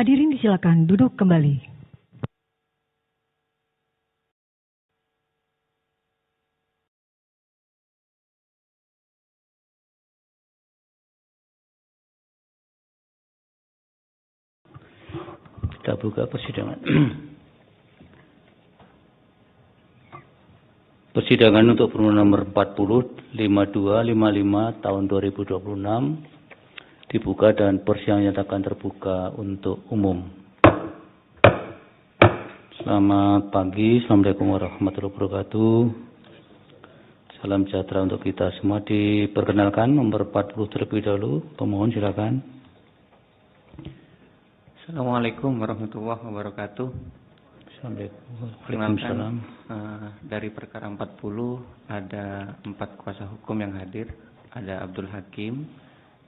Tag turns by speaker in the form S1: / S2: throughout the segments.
S1: Hadirin disilakan duduk kembali.
S2: Kita buka persidangan. Persidangan untuk permohonan nomor 40 5255 tahun 2026 dibuka dan persidangan nyatakan terbuka untuk umum. Selamat pagi, Assalamualaikum warahmatullahi wabarakatuh. Salam sejahtera untuk kita semua. Diperkenalkan nomor 40 terlebih dahulu. Pemohon silakan.
S3: Assalamualaikum warahmatullahi wabarakatuh.
S2: Waalaikumsalam.
S3: Dari perkara 40 ada 4 kuasa hukum yang hadir. Ada Abdul Hakim,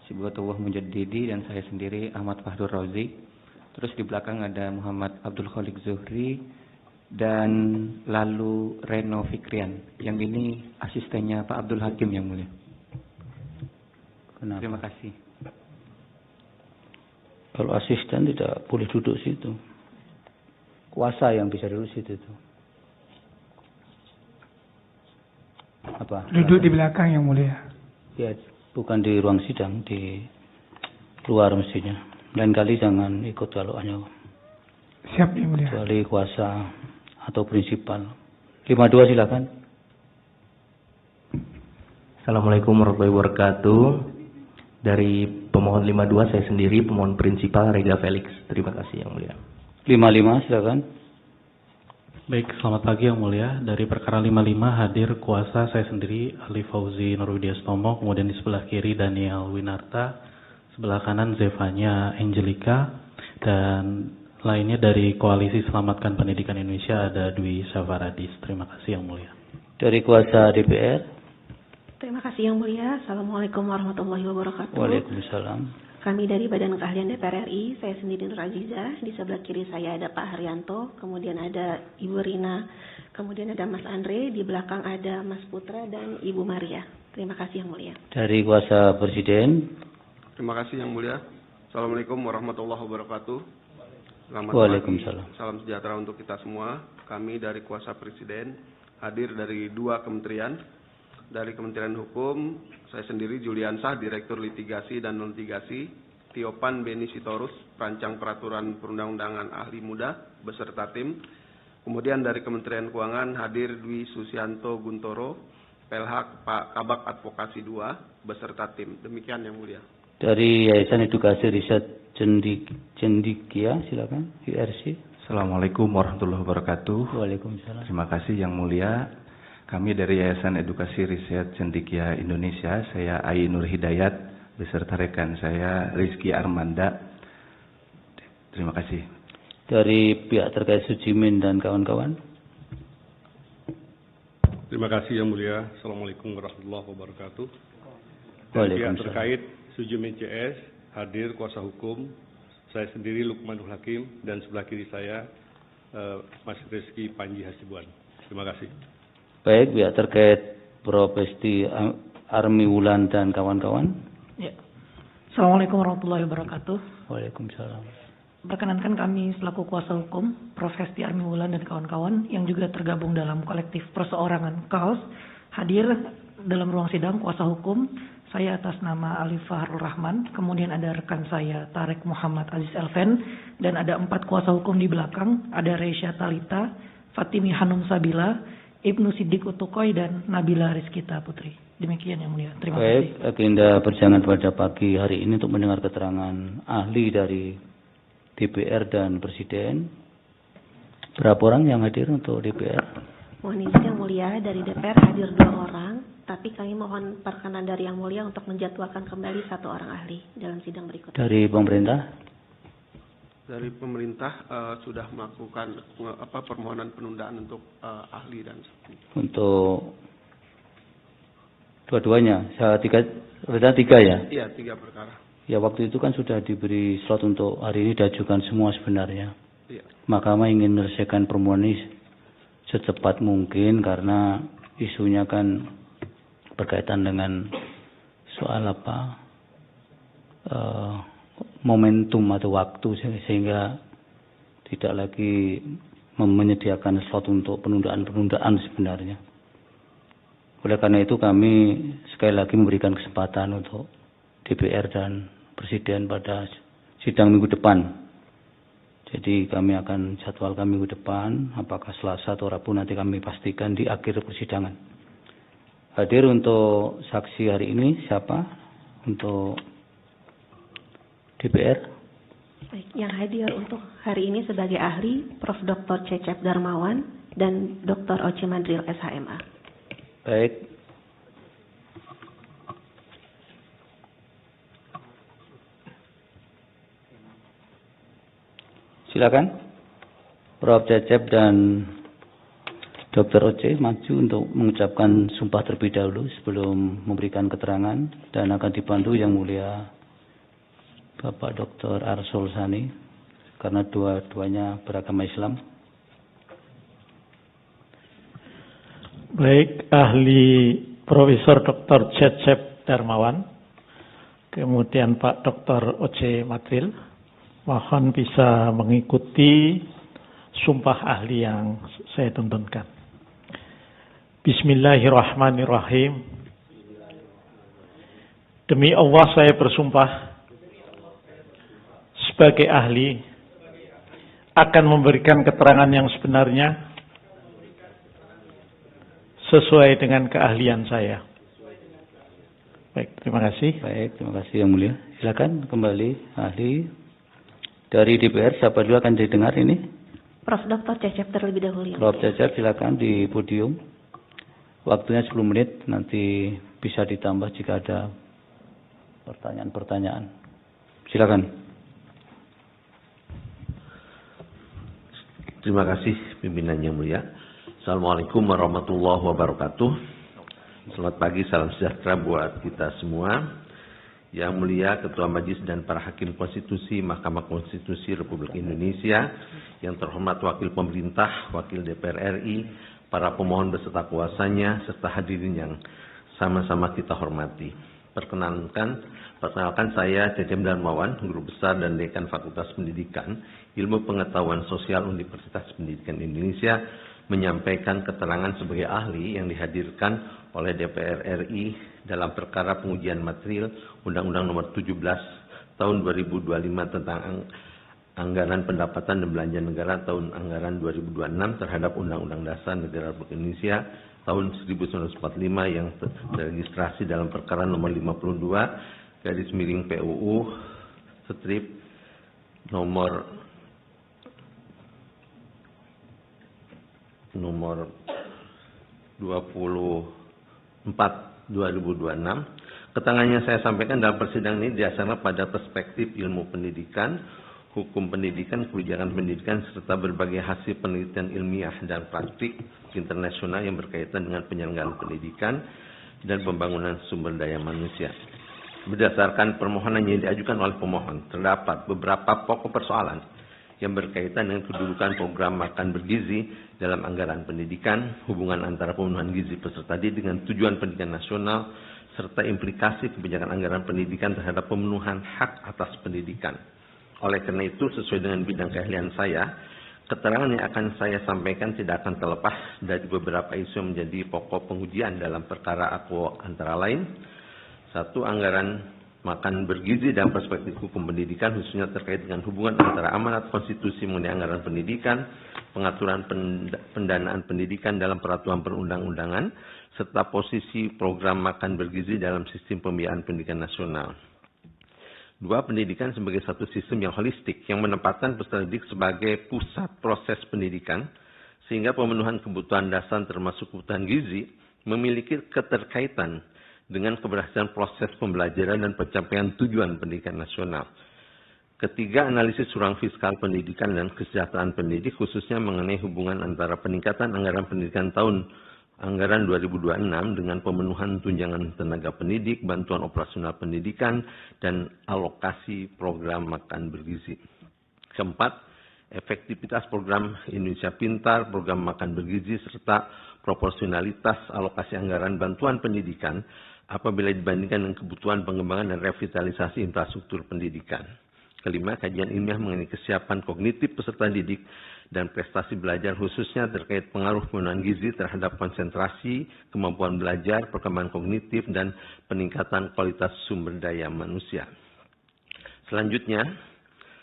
S3: Sibghatullah Mujaddidi, dan saya sendiri Ahmad Fahdur Razi. Terus di belakang ada Muhammad Abdul Khalik Zuhri dan lalu Reno Fikrian. Yang ini asistennya Pak Abdul Hakim yang mulia.
S2: Kenapa?
S3: Terima kasih.
S2: Kalau asisten tidak boleh duduk situ. Kuasa yang bisa duduk situ itu. Apa?
S4: Duduk di belakang yang mulia.
S2: Ya, bukan di ruang sidang, di luar mestinya. Lain kali jangan ikut kalau hanya
S4: Siap yang mulia.
S2: kecuali kuasa atau prinsipal. 52 silakan.
S5: Assalamualaikum warahmatullahi wabarakatuh. Dari pemohon 52 saya sendiri pemohon prinsipal Rega Felix. Terima kasih yang mulia.
S2: 55 silakan.
S6: Baik, selamat pagi yang mulia. Dari perkara 55 hadir kuasa saya sendiri Ali Fauzi Nurwidiastomo, kemudian di sebelah kiri Daniel Winarta, sebelah kanan Zevanya Angelica, dan lainnya dari Koalisi Selamatkan Pendidikan Indonesia ada Dwi Savaradis. Terima kasih yang mulia.
S2: Dari kuasa DPR.
S7: Terima kasih yang mulia. Assalamualaikum warahmatullahi wabarakatuh.
S2: Waalaikumsalam.
S7: Kami dari Badan Keahlian DPR RI, saya sendiri Nur Aziza. Di sebelah kiri saya ada Pak Haryanto, kemudian ada Ibu Rina, kemudian ada Mas Andre, di belakang ada Mas Putra dan Ibu Maria. Terima kasih yang mulia.
S2: Dari kuasa Presiden.
S8: Terima kasih yang mulia. Assalamualaikum warahmatullahi wabarakatuh. Selamat
S2: Waalaikumsalam.
S8: pagi, salam sejahtera untuk kita semua. Kami dari kuasa Presiden hadir dari 2 kementerian. Dari Kementerian Hukum, saya sendiri Juliansah, Direktur Litigasi dan Non-Litigasi, Tiopan Beni Sitorus, Perancang Peraturan Perundang-undangan Ahli Muda, beserta tim. Kemudian dari Kementerian Keuangan hadir Dwi Susianto Guntoro, Pelhak Pak Kabak Advokasi 2, beserta tim. Demikian yang mulia.
S2: Dari Yayasan Edukasi Riset Cendikia, silakan, IRC.
S9: Assalamualaikum warahmatullahi wabarakatuh.
S2: Waalaikumsalam.
S9: Terima kasih yang mulia. Kami dari Yayasan Edukasi Riset Cendikia Indonesia, saya Ai Nur Hidayat, beserta rekan saya Rizky Armanda. Terima kasih.
S2: Dari pihak terkait Sujimin dan kawan-kawan.
S10: Terima kasih yang mulia. Assalamualaikum warahmatullahi wabarakatuh. Dari pihak
S2: Waalaikumsalam.
S10: terkait Sujimin CS hadir kuasa hukum, saya sendiri Lukmanul Hakim, dan sebelah kiri saya Mas Rizky Panji Hasibuan. Terima kasih.
S2: Baik, pihak terkait Profesi Army Wulan dan kawan-kawan.
S11: Ya. Assalamualaikum warahmatullahi wabarakatuh.
S2: Waalaikumsalam.
S11: Perkenankan kami selaku kuasa hukum Profesi Army Wulan dan kawan-kawan yang juga tergabung dalam kolektif perseorangan KAOS hadir dalam ruang sidang kuasa hukum. Saya atas nama Ali Fahrul Rahman, kemudian ada rekan saya Tarik Muhammad Aziz Elven, dan ada 4 kuasa hukum di belakang, ada Reisha Talita, Fatimi Hanum Sabila, Ibnu Siddiq Utukoy, dan Nabila Rizkita Putri. Demikian yang mulia. Terima kasih.
S2: Baik, agenda persidangan pada pagi hari ini untuk mendengar keterangan ahli dari DPR dan Presiden. Berapa orang yang hadir untuk DPR?
S7: Mohon izin yang mulia, dari DPR hadir 2 orang, tapi kami mohon perkenan dari yang mulia untuk menjadwalkan kembali 1 orang ahli dalam sidang berikutnya.
S2: Dari pemerintah?
S8: Dari pemerintah sudah melakukan permohonan penundaan untuk ahli dan saksi.
S2: Untuk dua-duanya, berarti 3 ya?
S8: Iya, 3 perkara.
S2: Ya, waktu itu kan sudah diberi slot untuk hari ini diajukan semua sebenarnya.
S8: Iya.
S2: Mahkamah ingin menyelesaikan permohonan ini secepat mungkin karena isunya kan berkaitan dengan soal momentum atau waktu sehingga tidak lagi menyediakan slot untuk penundaan sebenarnya. Oleh karena itu kami sekali lagi memberikan kesempatan untuk DPR dan Presiden pada sidang minggu depan. Jadi kami akan jadwalkan minggu depan, apakah Selasa atau Rabu nanti kami pastikan di akhir persidangan. Hadir untuk saksi hari ini siapa? Untuk DPR?
S7: Baik, yang hadir untuk hari ini sebagai ahli Prof. Dr. Cecep Darmawan dan Dr. Oce Madril SHMA.
S2: Baik. Silakan, Prof. Cecep dan Dr. Oce maju untuk mengucapkan sumpah terlebih dahulu sebelum memberikan keterangan, dan akan dibantu Yang Mulia Bapak Dr. Arsul Sani karena dua-duanya beragama Islam.
S12: Baik, ahli Profesor Dr. Cecep Darmawan, kemudian Pak Dr. Oce Madril, mohon bisa mengikuti sumpah ahli yang saya tuntunkan. Bismillahirrahmanirrahim. Demi Allah saya bersumpah sebagai ahli akan memberikan keterangan yang sebenarnya sesuai dengan keahlian saya. Baik, terima kasih.
S2: Baik, terima kasih Yang Mulia. Silakan kembali ahli dari DPR, siapa dulu akan didengar ini?
S7: Prof. Dr. Cecep terlebih dahulu.
S2: Prof. Cecep silakan di podium. Waktunya 10 menit, nanti bisa ditambah jika ada pertanyaan-pertanyaan. Silakan.
S13: Terima kasih pimpinan yang mulia. Assalamualaikum warahmatullahi wabarakatuh. Selamat pagi, salam sejahtera buat kita semua. Yang Mulia Ketua Majelis dan para Hakim Konstitusi Mahkamah Konstitusi Republik Indonesia, yang terhormat Wakil Pemerintah, Wakil DPR RI, para pemohon beserta kuasanya, serta hadirin yang sama-sama kita hormati. Perkenalkan saya Cecep Darmawan, Guru Besar dan Dekan Fakultas Pendidikan, Ilmu Pengetahuan Sosial Universitas Pendidikan Indonesia, menyampaikan keterangan sebagai ahli yang dihadirkan oleh DPR RI dalam perkara pengujian material Undang-Undang Nomor 17 Tahun 2025 tentang Anggaran Pendapatan dan Belanja Negara Tahun Anggaran 2026 terhadap Undang-Undang Dasar Negara Republik Indonesia Tahun 1945 yang terregistrasi dalam perkara nomor 52 /PUU strip nomor 24/2026. Keterangan yang saya sampaikan dalam persidangan ini didasarkan pada perspektif ilmu pendidikan, hukum pendidikan, kebijakan pendidikan, serta berbagai hasil penelitian ilmiah dan praktik internasional yang berkaitan dengan penyelenggaraan pendidikan dan pembangunan sumber daya manusia. Berdasarkan permohonan yang diajukan oleh pemohon, terdapat beberapa pokok persoalan yang berkaitan dengan kedudukan program makan bergizi dalam anggaran pendidikan, hubungan antara pemenuhan gizi peserta didik dengan tujuan pendidikan nasional, serta implikasi kebijakan anggaran pendidikan terhadap pemenuhan hak atas pendidikan. Oleh karena itu, sesuai dengan bidang keahlian saya, keterangan yang akan saya sampaikan tidak akan terlepas dari beberapa isu yang menjadi pokok pengujian dalam perkara aku, antara lain, 1. Anggaran makan bergizi dalam perspektif hukum pendidikan, khususnya terkait dengan hubungan antara amanat konstitusi mengenai anggaran pendidikan, pengaturan pendanaan pendidikan dalam peraturan perundang-undangan, serta posisi program makan bergizi dalam sistem pembiayaan pendidikan nasional. 2. Pendidikan sebagai satu sistem yang holistik, yang menempatkan peserta didik sebagai pusat proses pendidikan, sehingga pemenuhan kebutuhan dasar termasuk kebutuhan gizi memiliki keterkaitan dengan keberhasilan proses pembelajaran dan pencapaian tujuan pendidikan nasional. 3. Analisis ruang fiskal pendidikan dan kesejahteraan pendidik, khususnya mengenai hubungan antara peningkatan anggaran pendidikan tahun anggaran 2026 dengan pemenuhan tunjangan tenaga pendidik, bantuan operasional pendidikan, dan alokasi program makan bergizi. 4. Efektivitas program Indonesia Pintar, program makan bergizi, serta proporsionalitas alokasi anggaran bantuan pendidikan apabila dibandingkan dengan kebutuhan pengembangan dan revitalisasi infrastruktur pendidikan. Kelima, kajian ilmiah mengenai kesiapan kognitif peserta didik dan prestasi belajar khususnya terkait pengaruh penggunaan gizi terhadap konsentrasi, kemampuan belajar, perkembangan kognitif, dan peningkatan kualitas sumber daya manusia. Selanjutnya,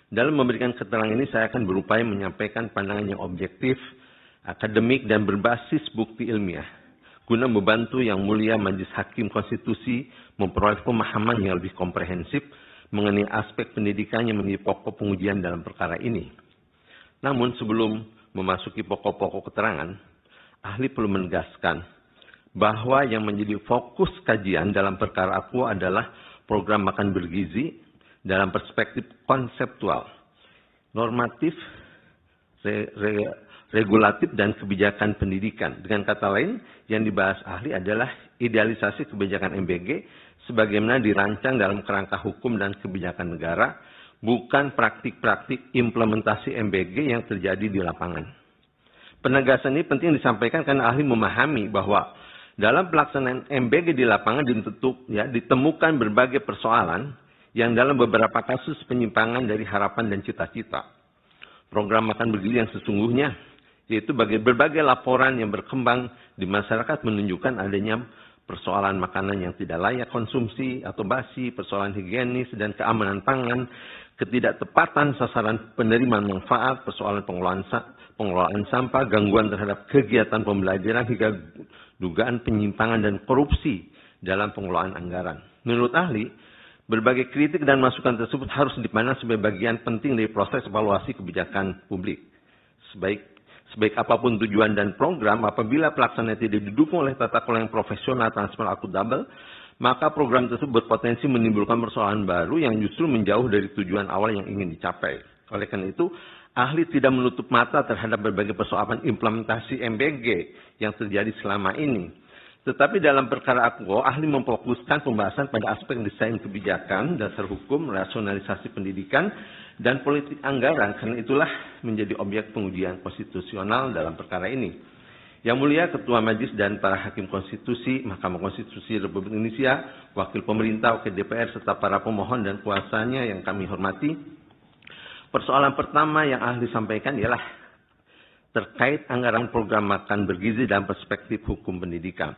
S13: dalam memberikan keterangan ini saya akan berupaya menyampaikan pandangan yang objektif, akademik, dan berbasis bukti ilmiah, guna membantu Yang Mulia Majelis Hakim Konstitusi memperoleh pemahaman yang lebih komprehensif mengenai aspek pendidikan yang menjadi pokok pengujian dalam perkara ini. Namun sebelum memasuki pokok-pokok keterangan, ahli perlu menegaskan bahwa yang menjadi fokus kajian dalam perkara aku adalah program makan bergizi dalam perspektif konseptual, normatif, regulatif, dan kebijakan pendidikan. Dengan kata lain, yang dibahas ahli adalah idealisasi kebijakan MBG sebagaimana dirancang dalam kerangka hukum dan kebijakan negara, bukan praktik-praktik implementasi MBG yang terjadi di lapangan. Penegasan ini penting disampaikan karena ahli memahami bahwa dalam pelaksanaan MBG di lapangan ditemukan berbagai persoalan yang dalam beberapa kasus penyimpangan dari harapan dan cita-cita. Program makan bergizi yang sesungguhnya, yaitu berbagai laporan yang berkembang di masyarakat menunjukkan adanya persoalan makanan yang tidak layak konsumsi atau basi, persoalan higienis dan keamanan pangan, ketidaktepatan sasaran penerima manfaat, persoalan pengelolaan sampah, gangguan terhadap kegiatan pembelajaran, hingga dugaan penyimpangan dan korupsi dalam pengelolaan anggaran. Menurut ahli, berbagai kritik dan masukan tersebut harus dipandang sebagai bagian penting dari proses evaluasi kebijakan publik. Sebaik apapun tujuan dan program, apabila pelaksanaan tidak didukung oleh tata kelola yang profesional, transparan, akuntabel, maka program tersebut berpotensi menimbulkan persoalan baru yang justru menjauh dari tujuan awal yang ingin dicapai. Oleh karena itu, ahli tidak menutup mata terhadap berbagai persoalan implementasi MBG yang terjadi selama ini. Tetapi dalam perkara aku, ahli memfokuskan pembahasan pada aspek desain kebijakan, dasar hukum, rasionalisasi pendidikan, dan politik anggaran. Karena itulah menjadi objek pengujian konstitusional dalam perkara ini. Yang Mulia Ketua Majelis dan para Hakim Konstitusi, Mahkamah Konstitusi Republik Indonesia, Wakil Pemerintah, Wakil DPR, serta para pemohon dan kuasanya yang kami hormati, persoalan pertama yang ahli sampaikan ialah terkait anggaran program makan bergizi dalam perspektif hukum pendidikan.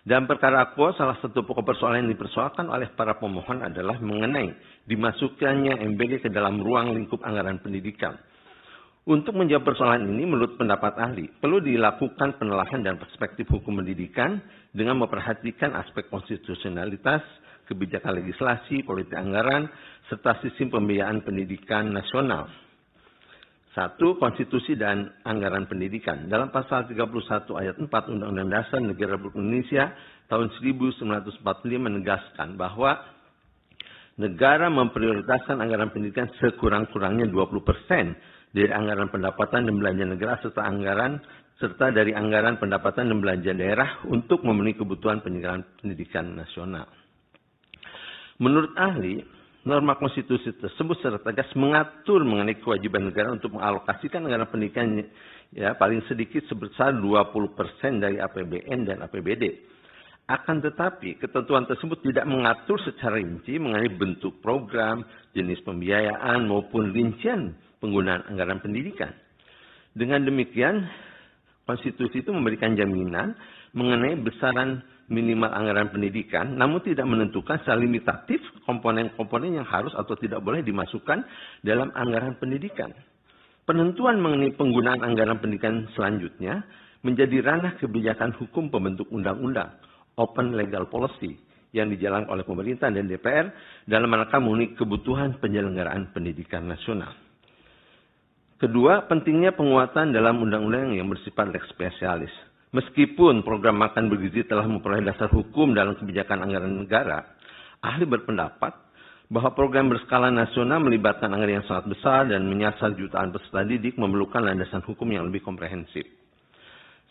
S13: Dalam perkara aku, salah satu pokok persoalan yang dipersoalkan oleh para pemohon adalah mengenai dimasukkannya MBG ke dalam ruang lingkup anggaran pendidikan. Untuk menjawab persoalan ini, menurut pendapat ahli, perlu dilakukan penelaahan dan perspektif hukum pendidikan dengan memperhatikan aspek konstitusionalitas, kebijakan legislasi, politik anggaran, serta sistem pembiayaan pendidikan nasional. 1. Konstitusi dan anggaran pendidikan. Dalam pasal 31 ayat 4 Undang-Undang Dasar Negara Republik Indonesia tahun 1945 menegaskan bahwa negara memprioritaskan anggaran pendidikan sekurang-kurangnya 20% dari anggaran pendapatan dan belanja negara serta dari anggaran pendapatan dan belanja daerah untuk memenuhi kebutuhan penyelenggaraan pendidikan nasional. Menurut ahli, norma konstitusi tersebut secara tegas mengatur mengenai kewajiban negara untuk mengalokasikan anggaran pendidikan paling sedikit sebesar 20% dari APBN dan APBD. Akan tetapi, ketentuan tersebut tidak mengatur secara rinci mengenai bentuk program, jenis pembiayaan, maupun rincian penggunaan anggaran pendidikan. Dengan demikian, konstitusi itu memberikan jaminan mengenai besaran minimal anggaran pendidikan, namun tidak menentukan secara limitatif komponen-komponen yang harus atau tidak boleh dimasukkan dalam anggaran pendidikan. Penentuan mengenai penggunaan anggaran pendidikan selanjutnya menjadi ranah kebijakan hukum pembentuk undang-undang, open legal policy, yang dijalankan oleh pemerintah dan DPR dalam rangka memenuhi kebutuhan penyelenggaraan pendidikan nasional. Kedua, pentingnya penguatan dalam undang-undang yang bersifat lex specialis. Meskipun program makan bergizi telah memperoleh dasar hukum dalam kebijakan anggaran negara, ahli berpendapat bahwa program berskala nasional melibatkan anggaran yang sangat besar dan menyasar jutaan peserta didik memerlukan landasan hukum yang lebih komprehensif.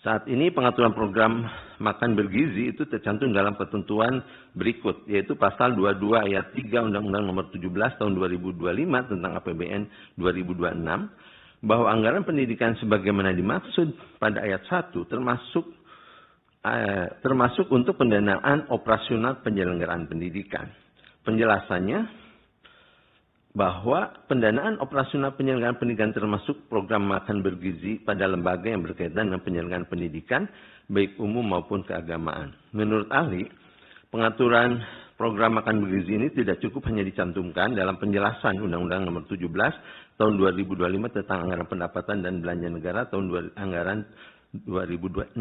S13: Saat ini pengaturan program makan bergizi itu tercantum dalam ketentuan berikut, yaitu pasal 22 ayat 3 Undang-Undang Nomor 17 Tahun 2025 tentang APBN 2026, bahwa anggaran pendidikan sebagaimana dimaksud pada ayat 1 termasuk untuk pendanaan operasional penyelenggaraan pendidikan. Penjelasannya, bahwa pendanaan operasional penyelenggaraan pendidikan termasuk program makan bergizi pada lembaga yang berkaitan dengan penyelenggaraan pendidikan, baik umum maupun keagamaan. Menurut ahli, pengaturan program makan bergizi ini tidak cukup hanya dicantumkan dalam penjelasan Undang-Undang Nomor 17 Tahun 2025 tentang anggaran pendapatan dan belanja negara tahun anggaran 2026.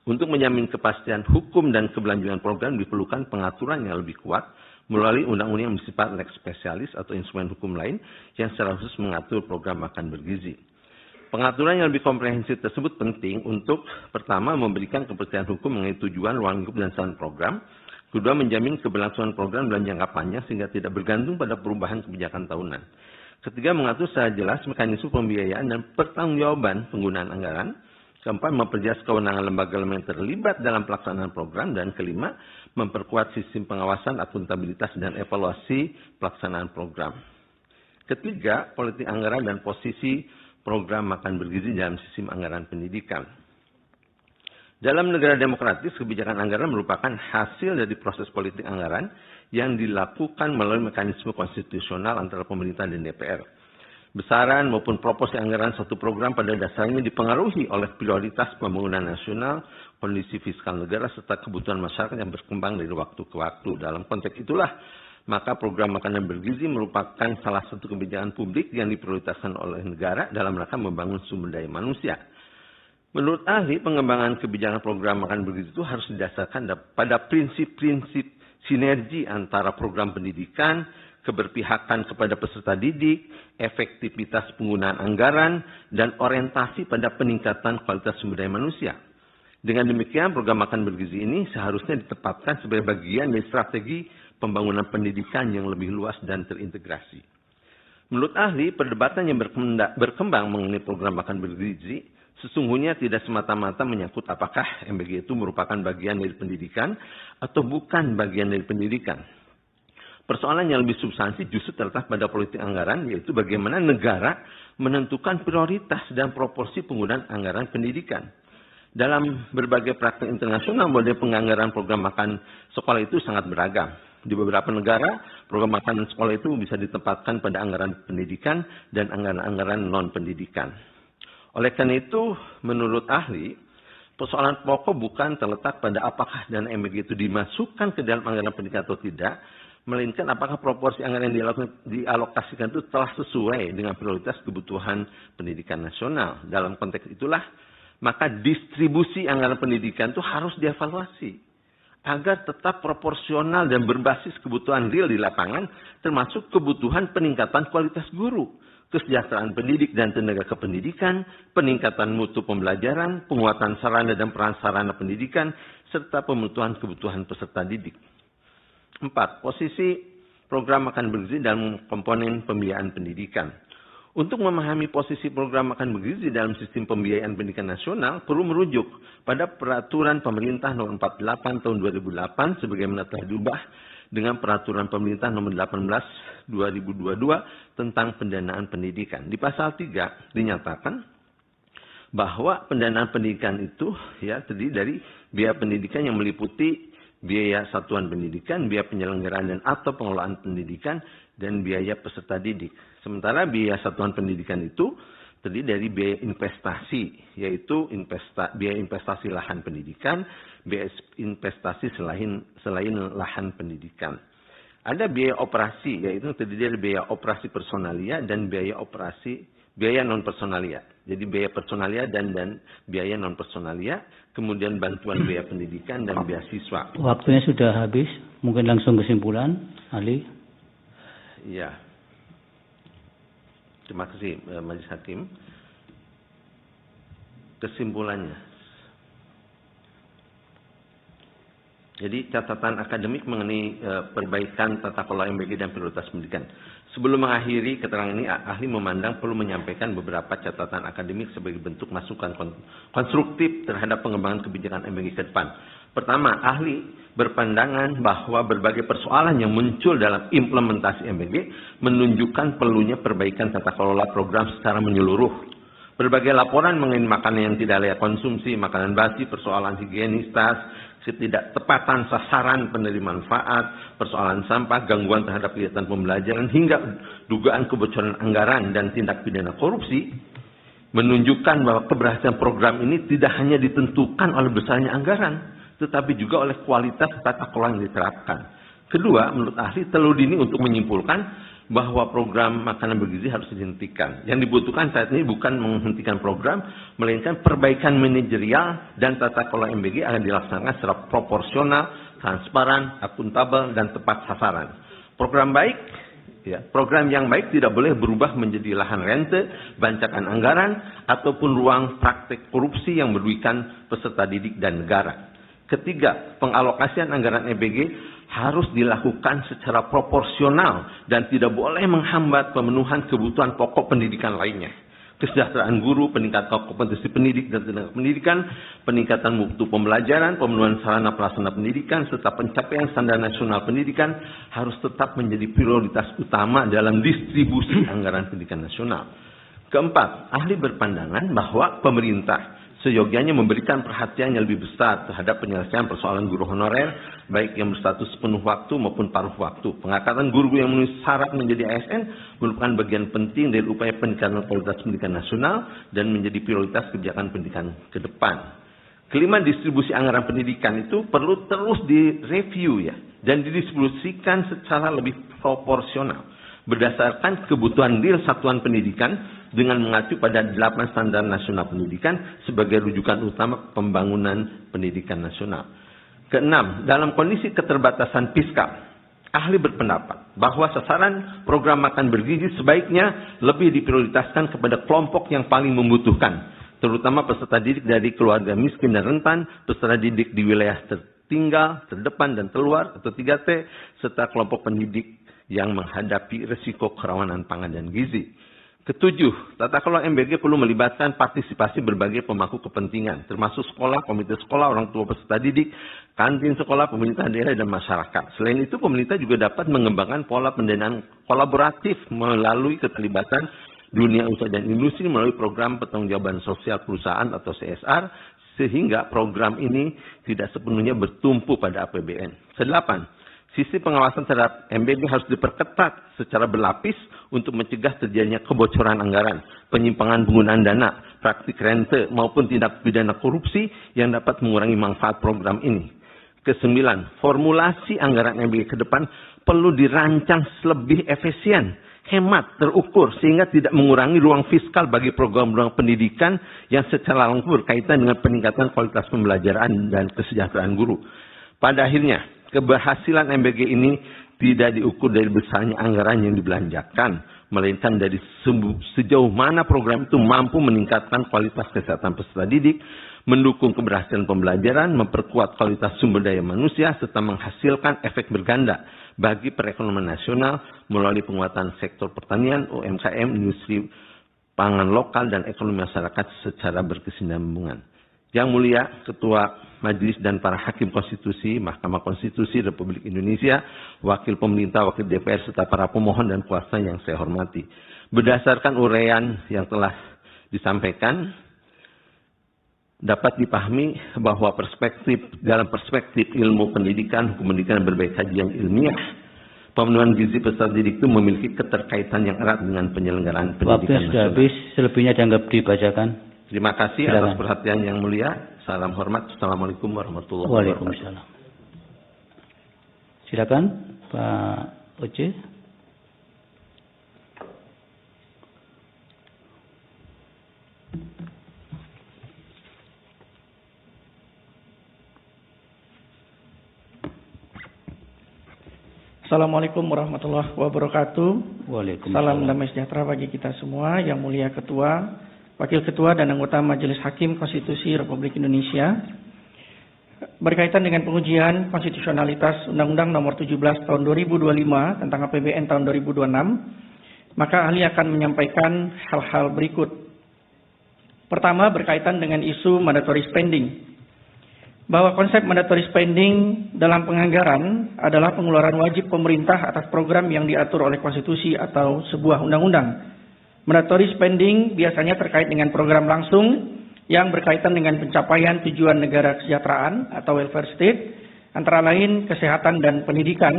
S13: Untuk menjamin kepastian hukum dan keberlanjutan program diperlukan pengaturan yang lebih kuat melalui undang-undang yang bersifat lex spesialis atau instrumen hukum lain yang secara khusus mengatur program makan bergizi. Pengaturan yang lebih komprehensif tersebut penting untuk pertama memberikan kepastian hukum mengenai tujuan, ruang lingkup, dan sasaran program. Kedua, menjamin keberlangsungan program dalam jangka panjang sehingga tidak bergantung pada perubahan kebijakan tahunan. Ketiga, mengatur secara jelas mekanisme pembiayaan dan pertanggungjawaban penggunaan anggaran. Keempat, memperjelas kewenangan lembaga-lembaga yang terlibat dalam pelaksanaan program. Dan kelima, memperkuat sistem pengawasan, akuntabilitas, dan evaluasi pelaksanaan program. Ketiga, politik anggaran dan posisi program makan bergizi dalam sistem anggaran pendidikan. Dalam negara demokratis, kebijakan anggaran merupakan hasil dari proses politik anggaran yang dilakukan melalui mekanisme konstitusional antara pemerintah dan DPR. Besaran maupun proporsi anggaran suatu program pada dasarnya dipengaruhi oleh prioritas pembangunan nasional, kondisi fiskal negara, serta kebutuhan masyarakat yang berkembang dari waktu ke waktu. Dalam konteks itulah, maka program makanan bergizi merupakan salah satu kebijakan publik yang diprioritaskan oleh negara dalam rangka membangun sumber daya manusia. Menurut ahli, pengembangan kebijakan program makan bergizi itu harus didasarkan pada prinsip-prinsip sinergi antara program pendidikan, keberpihakan kepada peserta didik, efektivitas penggunaan anggaran, dan orientasi pada peningkatan kualitas sumber daya manusia. Dengan demikian, program makan bergizi ini seharusnya ditempatkan sebagai bagian dari strategi pembangunan pendidikan yang lebih luas dan terintegrasi. Menurut ahli, perdebatan yang berkembang mengenai program makan bergizi sesungguhnya tidak semata-mata menyangkut apakah MBG itu merupakan bagian dari pendidikan atau bukan bagian dari pendidikan. Persoalan yang lebih substansi justru terletak pada politik anggaran, yaitu bagaimana negara menentukan prioritas dan proporsi penggunaan anggaran pendidikan. Dalam berbagai praktik internasional, model penganggaran program makan sekolah itu sangat beragam. Di beberapa negara, program makan sekolah itu bisa ditempatkan pada anggaran pendidikan dan anggaran-anggaran non-pendidikan. Oleh karena itu, menurut ahli, persoalan pokok bukan terletak pada apakah dana MBG itu dimasukkan ke dalam anggaran pendidikan atau tidak, melainkan apakah proporsi anggaran yang dialokasikan itu telah sesuai dengan prioritas kebutuhan pendidikan nasional. Dalam konteks itulah, maka distribusi anggaran pendidikan itu harus dievaluasi agar tetap proporsional dan berbasis kebutuhan real di lapangan, termasuk kebutuhan peningkatan kualitas guru, kesejahteraan pendidik dan tenaga kependidikan, peningkatan mutu pembelajaran, penguatan sarana dan prasarana pendidikan, serta pemenuhan kebutuhan peserta didik. 4. Posisi program makan bergizi dalam komponen pembiayaan pendidikan. Untuk memahami posisi program makan bergizi dalam sistem pembiayaan pendidikan nasional, perlu merujuk pada Peraturan Pemerintah Nomor 48 Tahun 2008 sebagaimana telah diubah dengan Peraturan Pemerintah Nomor 18 2022 tentang pendanaan pendidikan. Di pasal 3 dinyatakan bahwa pendanaan pendidikan itu terdiri dari biaya pendidikan yang meliputi biaya satuan pendidikan, biaya penyelenggaraan dan atau pengelolaan pendidikan, dan biaya peserta didik. Sementara biaya satuan pendidikan itu terdiri dari biaya investasi, yaitu biaya investasi lahan pendidikan, biaya investasi selain lahan pendidikan. Ada biaya operasi, yaitu terdiri dari biaya operasi personalia dan biaya non personalia. Jadi biaya personalia dan biaya non personalia, kemudian bantuan biaya pendidikan dan beasiswa.
S2: Waktunya sudah habis, mungkin langsung kesimpulan, Ali.
S13: Ya. Terima kasih Majelis Hakim. Kesimpulannya. Jadi catatan akademik mengenai perbaikan tata kelola MBG dan prioritas pendidikan. Sebelum mengakhiri keterangan ini, ahli memandang perlu menyampaikan beberapa catatan akademik sebagai bentuk masukan konstruktif terhadap pengembangan kebijakan MBG ke depan. Pertama, ahli berpandangan bahwa berbagai persoalan yang muncul dalam implementasi MBG menunjukkan perlunya perbaikan tata kelola program secara menyeluruh. Berbagai laporan mengenai makanan yang tidak layak konsumsi, makanan basi, persoalan higienis tas, ketidaktepatan sasaran penerima manfaat, persoalan sampah, gangguan terhadap kegiatan pembelajaran, hingga dugaan kebocoran anggaran dan tindak pidana korupsi, menunjukkan bahwa keberhasilan program ini tidak hanya ditentukan oleh besarnya anggaran, tetapi juga oleh kualitas tata kelola yang diterapkan. Kedua, menurut ahli terlalu dini untuk menyimpulkan bahwa program makanan bergizi harus dihentikan. Yang dibutuhkan saat ini bukan menghentikan program, melainkan perbaikan manajerial dan tata kelola MBG akan dilaksanakan secara proporsional, transparan, akuntabel, dan tepat sasaran. Program yang baik tidak boleh berubah menjadi lahan rente, bancakan anggaran, ataupun ruang praktek korupsi yang merugikan peserta didik dan negara. Ketiga, pengalokasian anggaran MBG harus dilakukan secara proporsional dan tidak boleh menghambat pemenuhan kebutuhan pokok pendidikan lainnya. Kesejahteraan guru, peningkatan kompetensi pendidik dan tenaga pendidikan, peningkatan mutu pembelajaran, pemenuhan sarana prasarana pendidikan, serta pencapaian standar nasional pendidikan harus tetap menjadi prioritas utama dalam distribusi anggaran pendidikan nasional. Keempat, ahli berpandangan bahwa pemerintah seyogianya memberikan perhatian yang lebih besar terhadap penyelesaian persoalan guru honorer, baik yang berstatus penuh waktu maupun paruh waktu. Pengangkatan guru yang memenuhi syarat menjadi ASN merupakan bagian penting dari upaya peningkatan kualitas pendidikan nasional dan menjadi prioritas kebijakan pendidikan ke depan. Kelima, distribusi anggaran pendidikan itu perlu terus direview dan didistribusikan secara lebih proporsional berdasarkan kebutuhan real satuan pendidikan dengan mengacu pada 8 standar nasional pendidikan sebagai rujukan utama pembangunan pendidikan nasional. Keenam, dalam kondisi keterbatasan fiskal, ahli berpendapat bahwa sasaran program makan bergizi sebaiknya lebih diprioritaskan kepada kelompok yang paling membutuhkan, terutama peserta didik dari keluarga miskin dan rentan, peserta didik di wilayah tertinggal, terdepan, dan terluar atau 3T, serta kelompok pendidik yang menghadapi risiko kerawanan pangan dan gizi. Ketujuh, tata kelola MBG perlu melibatkan partisipasi berbagai pemangku kepentingan, termasuk sekolah, komite sekolah, orang tua peserta didik, kantin sekolah, pemerintah daerah, dan masyarakat. Selain itu, pemerintah juga dapat mengembangkan pola pendanaan kolaboratif melalui keterlibatan dunia usaha dan industri melalui program pertanggungjawaban sosial perusahaan atau CSR, sehingga program ini tidak sepenuhnya bertumpu pada APBN. Kedelapan, sisi pengawasan terhadap MBG harus diperketat secara berlapis untuk mencegah terjadinya kebocoran anggaran, penyimpangan penggunaan dana, praktik rente, maupun tindak pidana korupsi yang dapat mengurangi manfaat program ini. Kesembilan, formulasi anggaran MBG ke depan perlu dirancang lebih efisien, hemat, terukur, sehingga tidak mengurangi ruang fiskal bagi program-program pendidikan yang secara langsung berkaitan dengan peningkatan kualitas pembelajaran dan kesejahteraan guru. Pada akhirnya, keberhasilan MBG ini tidak diukur dari besarnya anggaran yang dibelanjakan, melainkan dari sejauh mana program itu mampu meningkatkan kualitas kesehatan peserta didik, mendukung keberhasilan pembelajaran, memperkuat kualitas sumber daya manusia, serta menghasilkan efek berganda bagi perekonomian nasional melalui penguatan sektor pertanian, UMKM, industri pangan lokal, dan ekonomi masyarakat secara berkesinambungan. Yang Mulia Ketua Majelis dan para Hakim Konstitusi, Mahkamah Konstitusi Republik Indonesia, Wakil Pemerintah, Wakil DPR, serta para pemohon dan kuasa yang saya hormati. Berdasarkan uraian yang telah disampaikan, dapat dipahami bahwa dalam perspektif ilmu pendidikan, hukum pendidikan, berbagai kajian ilmiah, pemenuhan gizi peserta didik itu memiliki keterkaitan yang erat dengan penyelenggaraan pendidikan.
S2: Waktu sudah habis, selebihnya dianggap dibacakan.
S13: Terima kasih atas perhatian yang mulia. Salam hormat. Assalamualaikum warahmatullahi wabarakatuh.
S2: Waalaikumsalam. Silakan Pak Oce.
S14: Assalamualaikum warahmatullahi wabarakatuh.
S2: Waalaikumsalam.
S14: Salam damai sejahtera bagi kita semua. Yang mulia Ketua, Wakil Ketua, dan anggota Majelis Hakim Konstitusi Republik Indonesia. Berkaitan dengan pengujian konstitusionalitas Undang-Undang Nomor 17 Tahun 2025 tentang APBN Tahun 2026, maka ahli akan menyampaikan hal-hal berikut. Pertama, berkaitan dengan isu mandatory spending. Bahwa konsep mandatory spending dalam penganggaran adalah pengeluaran wajib pemerintah atas program yang diatur oleh konstitusi atau sebuah undang-undang. Mandatory spending biasanya terkait dengan program langsung yang berkaitan dengan pencapaian tujuan negara kesejahteraan atau welfare state, antara lain kesehatan dan pendidikan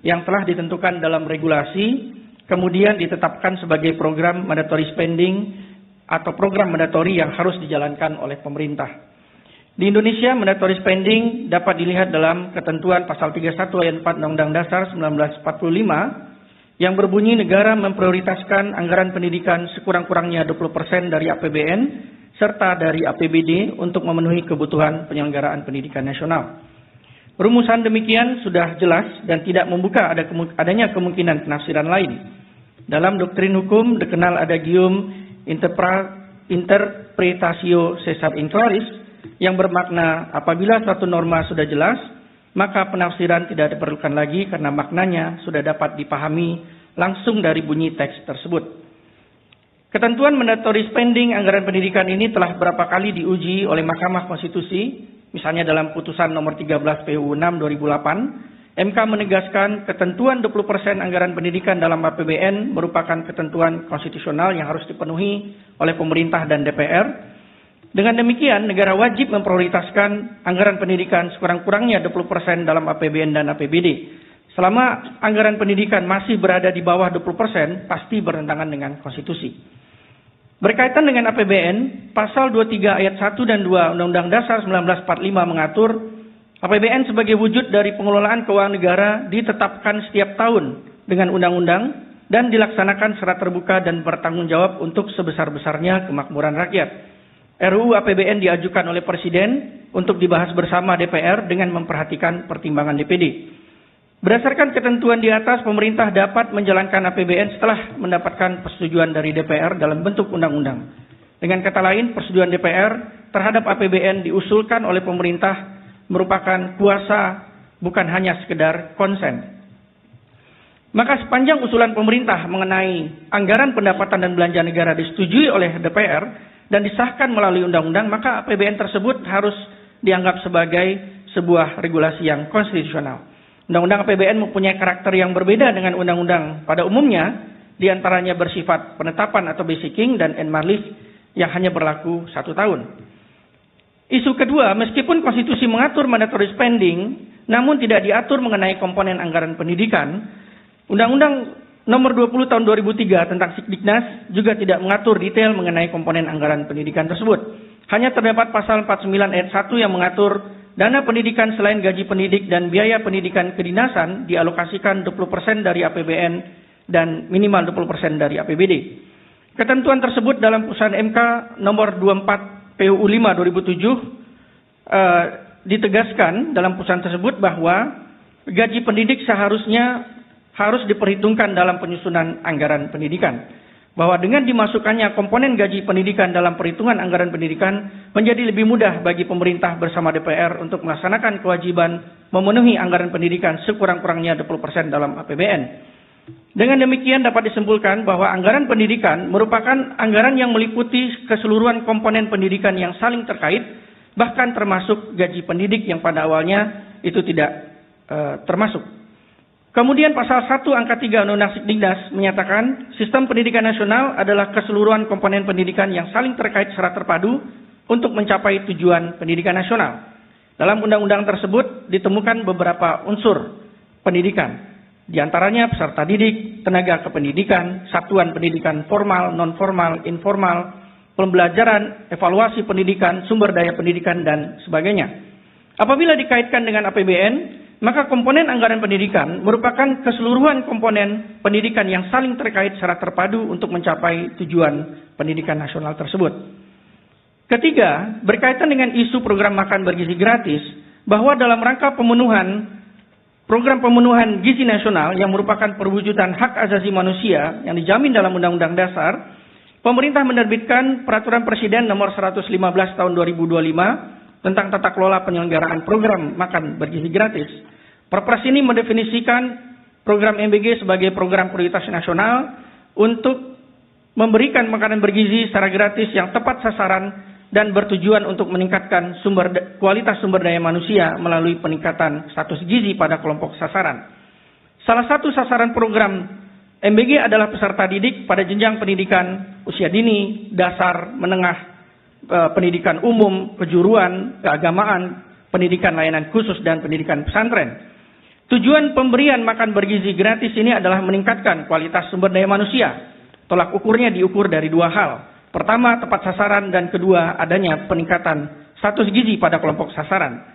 S14: yang telah ditentukan dalam regulasi, kemudian ditetapkan sebagai program mandatory spending atau program mandatori yang harus dijalankan oleh pemerintah. Di Indonesia, mandatory spending dapat dilihat dalam ketentuan pasal 31 ayat 4 Undang-Undang Dasar 1945 yang berbunyi negara memprioritaskan anggaran pendidikan sekurang-kurangnya 20% dari APBN serta dari APBD untuk memenuhi kebutuhan penyelenggaraan pendidikan nasional. Rumusan demikian sudah jelas dan tidak membuka adanya kemungkinan penafsiran lain. Dalam doktrin hukum dikenal adagium interpretatio caesar in claris yang bermakna apabila suatu norma sudah jelas, maka penafsiran tidak diperlukan lagi karena maknanya sudah dapat dipahami langsung dari bunyi teks tersebut. Ketentuan mandatory spending anggaran pendidikan ini telah berapa kali diuji oleh Mahkamah Konstitusi, misalnya dalam putusan nomor 13 PU 6 2008, MK menegaskan ketentuan 20% anggaran pendidikan dalam APBN merupakan ketentuan konstitusional yang harus dipenuhi oleh pemerintah dan DPR. Dengan demikian, negara wajib memprioritaskan anggaran pendidikan sekurang-kurangnya 20% dalam APBN dan APBD. Selama anggaran pendidikan masih berada di bawah 20%, pasti bertentangan dengan konstitusi. Berkaitan dengan APBN, pasal 23 ayat 1 dan 2 Undang-Undang Dasar 1945 mengatur APBN sebagai wujud dari pengelolaan keuangan negara ditetapkan setiap tahun dengan undang-undang dan dilaksanakan secara terbuka dan bertanggung jawab untuk sebesar-besarnya kemakmuran rakyat. RUU APBN diajukan oleh Presiden untuk dibahas bersama DPR dengan memperhatikan pertimbangan DPD. Berdasarkan ketentuan di atas, pemerintah dapat menjalankan APBN setelah mendapatkan persetujuan dari DPR dalam bentuk undang-undang. Dengan kata lain, persetujuan DPR terhadap APBN diusulkan oleh pemerintah merupakan kuasa, bukan hanya sekedar konsen. Maka sepanjang usulan pemerintah mengenai anggaran pendapatan dan belanja negara disetujui oleh DPR dan disahkan melalui undang-undang, maka APBN tersebut harus dianggap sebagai sebuah regulasi yang konstitusional. Undang-undang APBN mempunyai karakter yang berbeda dengan undang-undang pada umumnya, diantaranya bersifat penetapan atau basicing dan enmarlis yang hanya berlaku 1 tahun. Isu kedua, meskipun konstitusi mengatur mandatory spending, namun tidak diatur mengenai komponen anggaran pendidikan, Undang-Undang nomor 20 tahun 2003 tentang Sikdiknas juga tidak mengatur detail mengenai komponen anggaran pendidikan tersebut. Hanya terdapat pasal 49 ayat 1 yang mengatur dana pendidikan selain gaji pendidik dan biaya pendidikan kedinasan dialokasikan 20% dari APBN dan minimal 20% dari APBD. Ketentuan tersebut dalam putusan MK nomor 24 PUU 5 2007 ditegaskan dalam putusan tersebut bahwa gaji pendidik seharusnya harus diperhitungkan dalam penyusunan anggaran pendidikan. Bahwa dengan dimasukkannya komponen gaji pendidikan dalam perhitungan anggaran pendidikan menjadi lebih mudah bagi pemerintah bersama DPR untuk melaksanakan kewajiban memenuhi anggaran pendidikan sekurang-kurangnya 20% dalam APBN. Dengan demikian dapat disimpulkan bahwa anggaran pendidikan merupakan anggaran yang meliputi keseluruhan komponen pendidikan yang saling terkait, bahkan termasuk gaji pendidik yang pada awalnya itu tidak termasuk. Kemudian pasal 1 angka 3 Undang-Undang Sikdiknas menyatakan sistem pendidikan nasional adalah keseluruhan komponen pendidikan yang saling terkait secara terpadu untuk mencapai tujuan pendidikan nasional. Dalam undang-undang tersebut ditemukan beberapa unsur pendidikan, di antaranya peserta didik, tenaga kependidikan, satuan pendidikan formal, non-formal, informal, pembelajaran, evaluasi pendidikan, sumber daya pendidikan, dan sebagainya. Apabila dikaitkan dengan APBN, maka komponen anggaran pendidikan merupakan keseluruhan komponen pendidikan yang saling terkait secara terpadu untuk mencapai tujuan pendidikan nasional tersebut. Ketiga, berkaitan dengan isu program makan bergizi gratis, bahwa dalam rangka pemenuhan program pemenuhan gizi nasional yang merupakan perwujudan hak asasi manusia yang dijamin dalam Undang-Undang Dasar, pemerintah menerbitkan Peraturan Presiden nomor 115 tahun 2025 tentang tata kelola penyelenggaraan program makan bergizi gratis. Perpres ini mendefinisikan program MBG sebagai program prioritas nasional untuk memberikan makanan bergizi secara gratis yang tepat sasaran dan bertujuan untuk meningkatkan kualitas sumber daya manusia melalui peningkatan status gizi pada kelompok sasaran. Salah satu sasaran program MBG adalah peserta didik pada jenjang pendidikan usia dini, dasar, menengah, pendidikan umum, kejuruan, keagamaan, pendidikan layanan khusus, dan pendidikan pesantren. Tujuan pemberian makan bergizi gratis ini adalah meningkatkan kualitas sumber daya manusia. Tolak ukurnya diukur dari dua hal. Pertama, tepat sasaran, dan kedua, adanya peningkatan status gizi pada kelompok sasaran.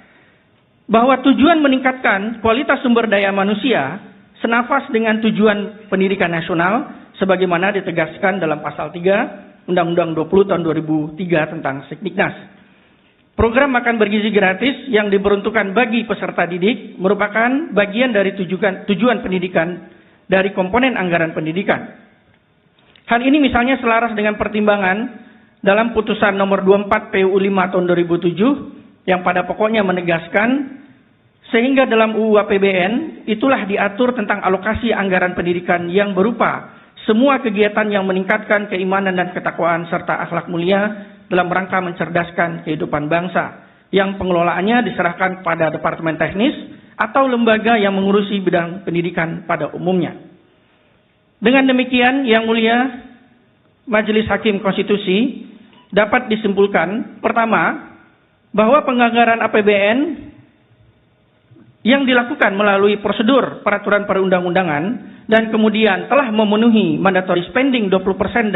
S14: Bahwa tujuan meningkatkan kualitas sumber daya manusia senafas dengan tujuan pendidikan nasional sebagaimana ditegaskan dalam pasal 3 Undang-Undang 20 tahun 2003 tentang Sekdiknas. Program makan bergizi gratis yang diperuntukkan bagi peserta didik merupakan bagian dari tujuan pendidikan dari komponen anggaran pendidikan. Hal ini misalnya selaras dengan pertimbangan dalam putusan nomor 24 PUU 5 tahun 2007 yang pada pokoknya menegaskan sehingga dalam UU APBN itulah diatur tentang alokasi anggaran pendidikan yang berupa semua kegiatan yang meningkatkan keimanan dan ketakwaan serta akhlak mulia dalam rangka mencerdaskan kehidupan bangsa yang pengelolaannya diserahkan pada Departemen Teknis atau lembaga yang mengurusi bidang pendidikan pada umumnya. Dengan demikian, Yang Mulia Majelis Hakim Konstitusi dapat disimpulkan, pertama, bahwa penganggaran APBN yang dilakukan melalui prosedur peraturan perundang-undangan dan kemudian telah memenuhi mandatory spending 20%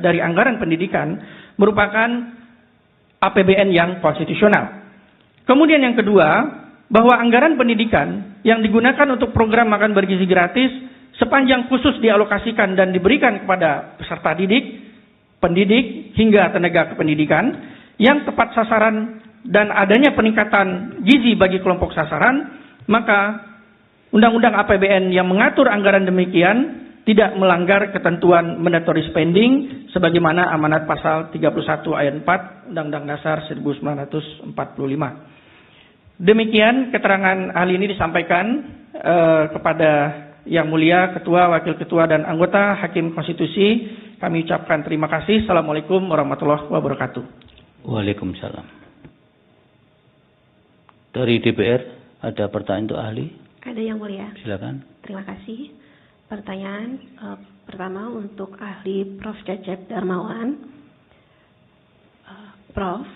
S14: dari anggaran pendidikan merupakan APBN yang konstitusional. Kemudian yang kedua, bahwa anggaran pendidikan yang digunakan untuk program makan bergizi gratis sepanjang khusus dialokasikan dan diberikan kepada peserta didik, pendidik, hingga tenaga kependidikan yang tepat sasaran dan adanya peningkatan gizi bagi kelompok sasaran, maka Undang-Undang APBN yang mengatur anggaran demikian tidak melanggar ketentuan mandatory spending sebagaimana amanat pasal 31 ayat 4 Undang-Undang Dasar 1945. Demikian keterangan ahli ini disampaikan kepada Yang Mulia Ketua, Wakil Ketua, dan anggota Hakim Konstitusi. Kami ucapkan terima kasih. Assalamualaikum warahmatullahi wabarakatuh.
S2: Waalaikumsalam. Dari DPR ada pertanyaan untuk ahli?
S7: Ada, Yang Mulia.
S2: Silakan.
S7: Terima kasih. Pertanyaan pertama untuk ahli Prof. Cecep Darmawan. Prof,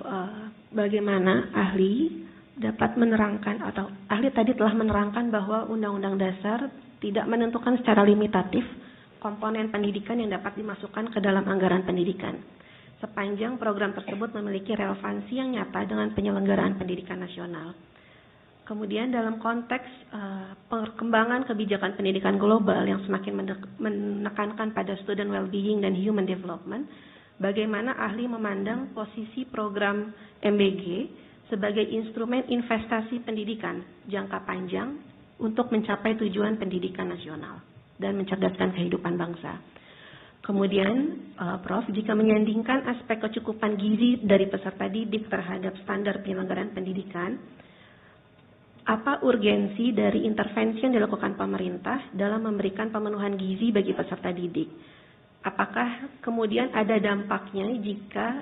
S7: bagaimana ahli dapat menerangkan atau ahli tadi telah menerangkan bahwa Undang-Undang Dasar tidak menentukan secara limitatif komponen pendidikan yang dapat dimasukkan ke dalam anggaran pendidikan, sepanjang program tersebut memiliki relevansi yang nyata dengan penyelenggaraan pendidikan nasional. Kemudian dalam konteks perkembangan kebijakan pendidikan global yang semakin menekankan pada student well-being dan human development, bagaimana ahli memandang posisi program MBG sebagai instrumen investasi pendidikan jangka panjang untuk mencapai tujuan pendidikan nasional dan mencerdaskan kehidupan bangsa. Kemudian, Prof, jika menyandingkan aspek kecukupan gizi dari peserta didik terhadap standar penyelenggaraan pendidikan, apa urgensi dari intervensi yang dilakukan pemerintah dalam memberikan pemenuhan gizi bagi peserta didik? Apakah kemudian ada dampaknya jika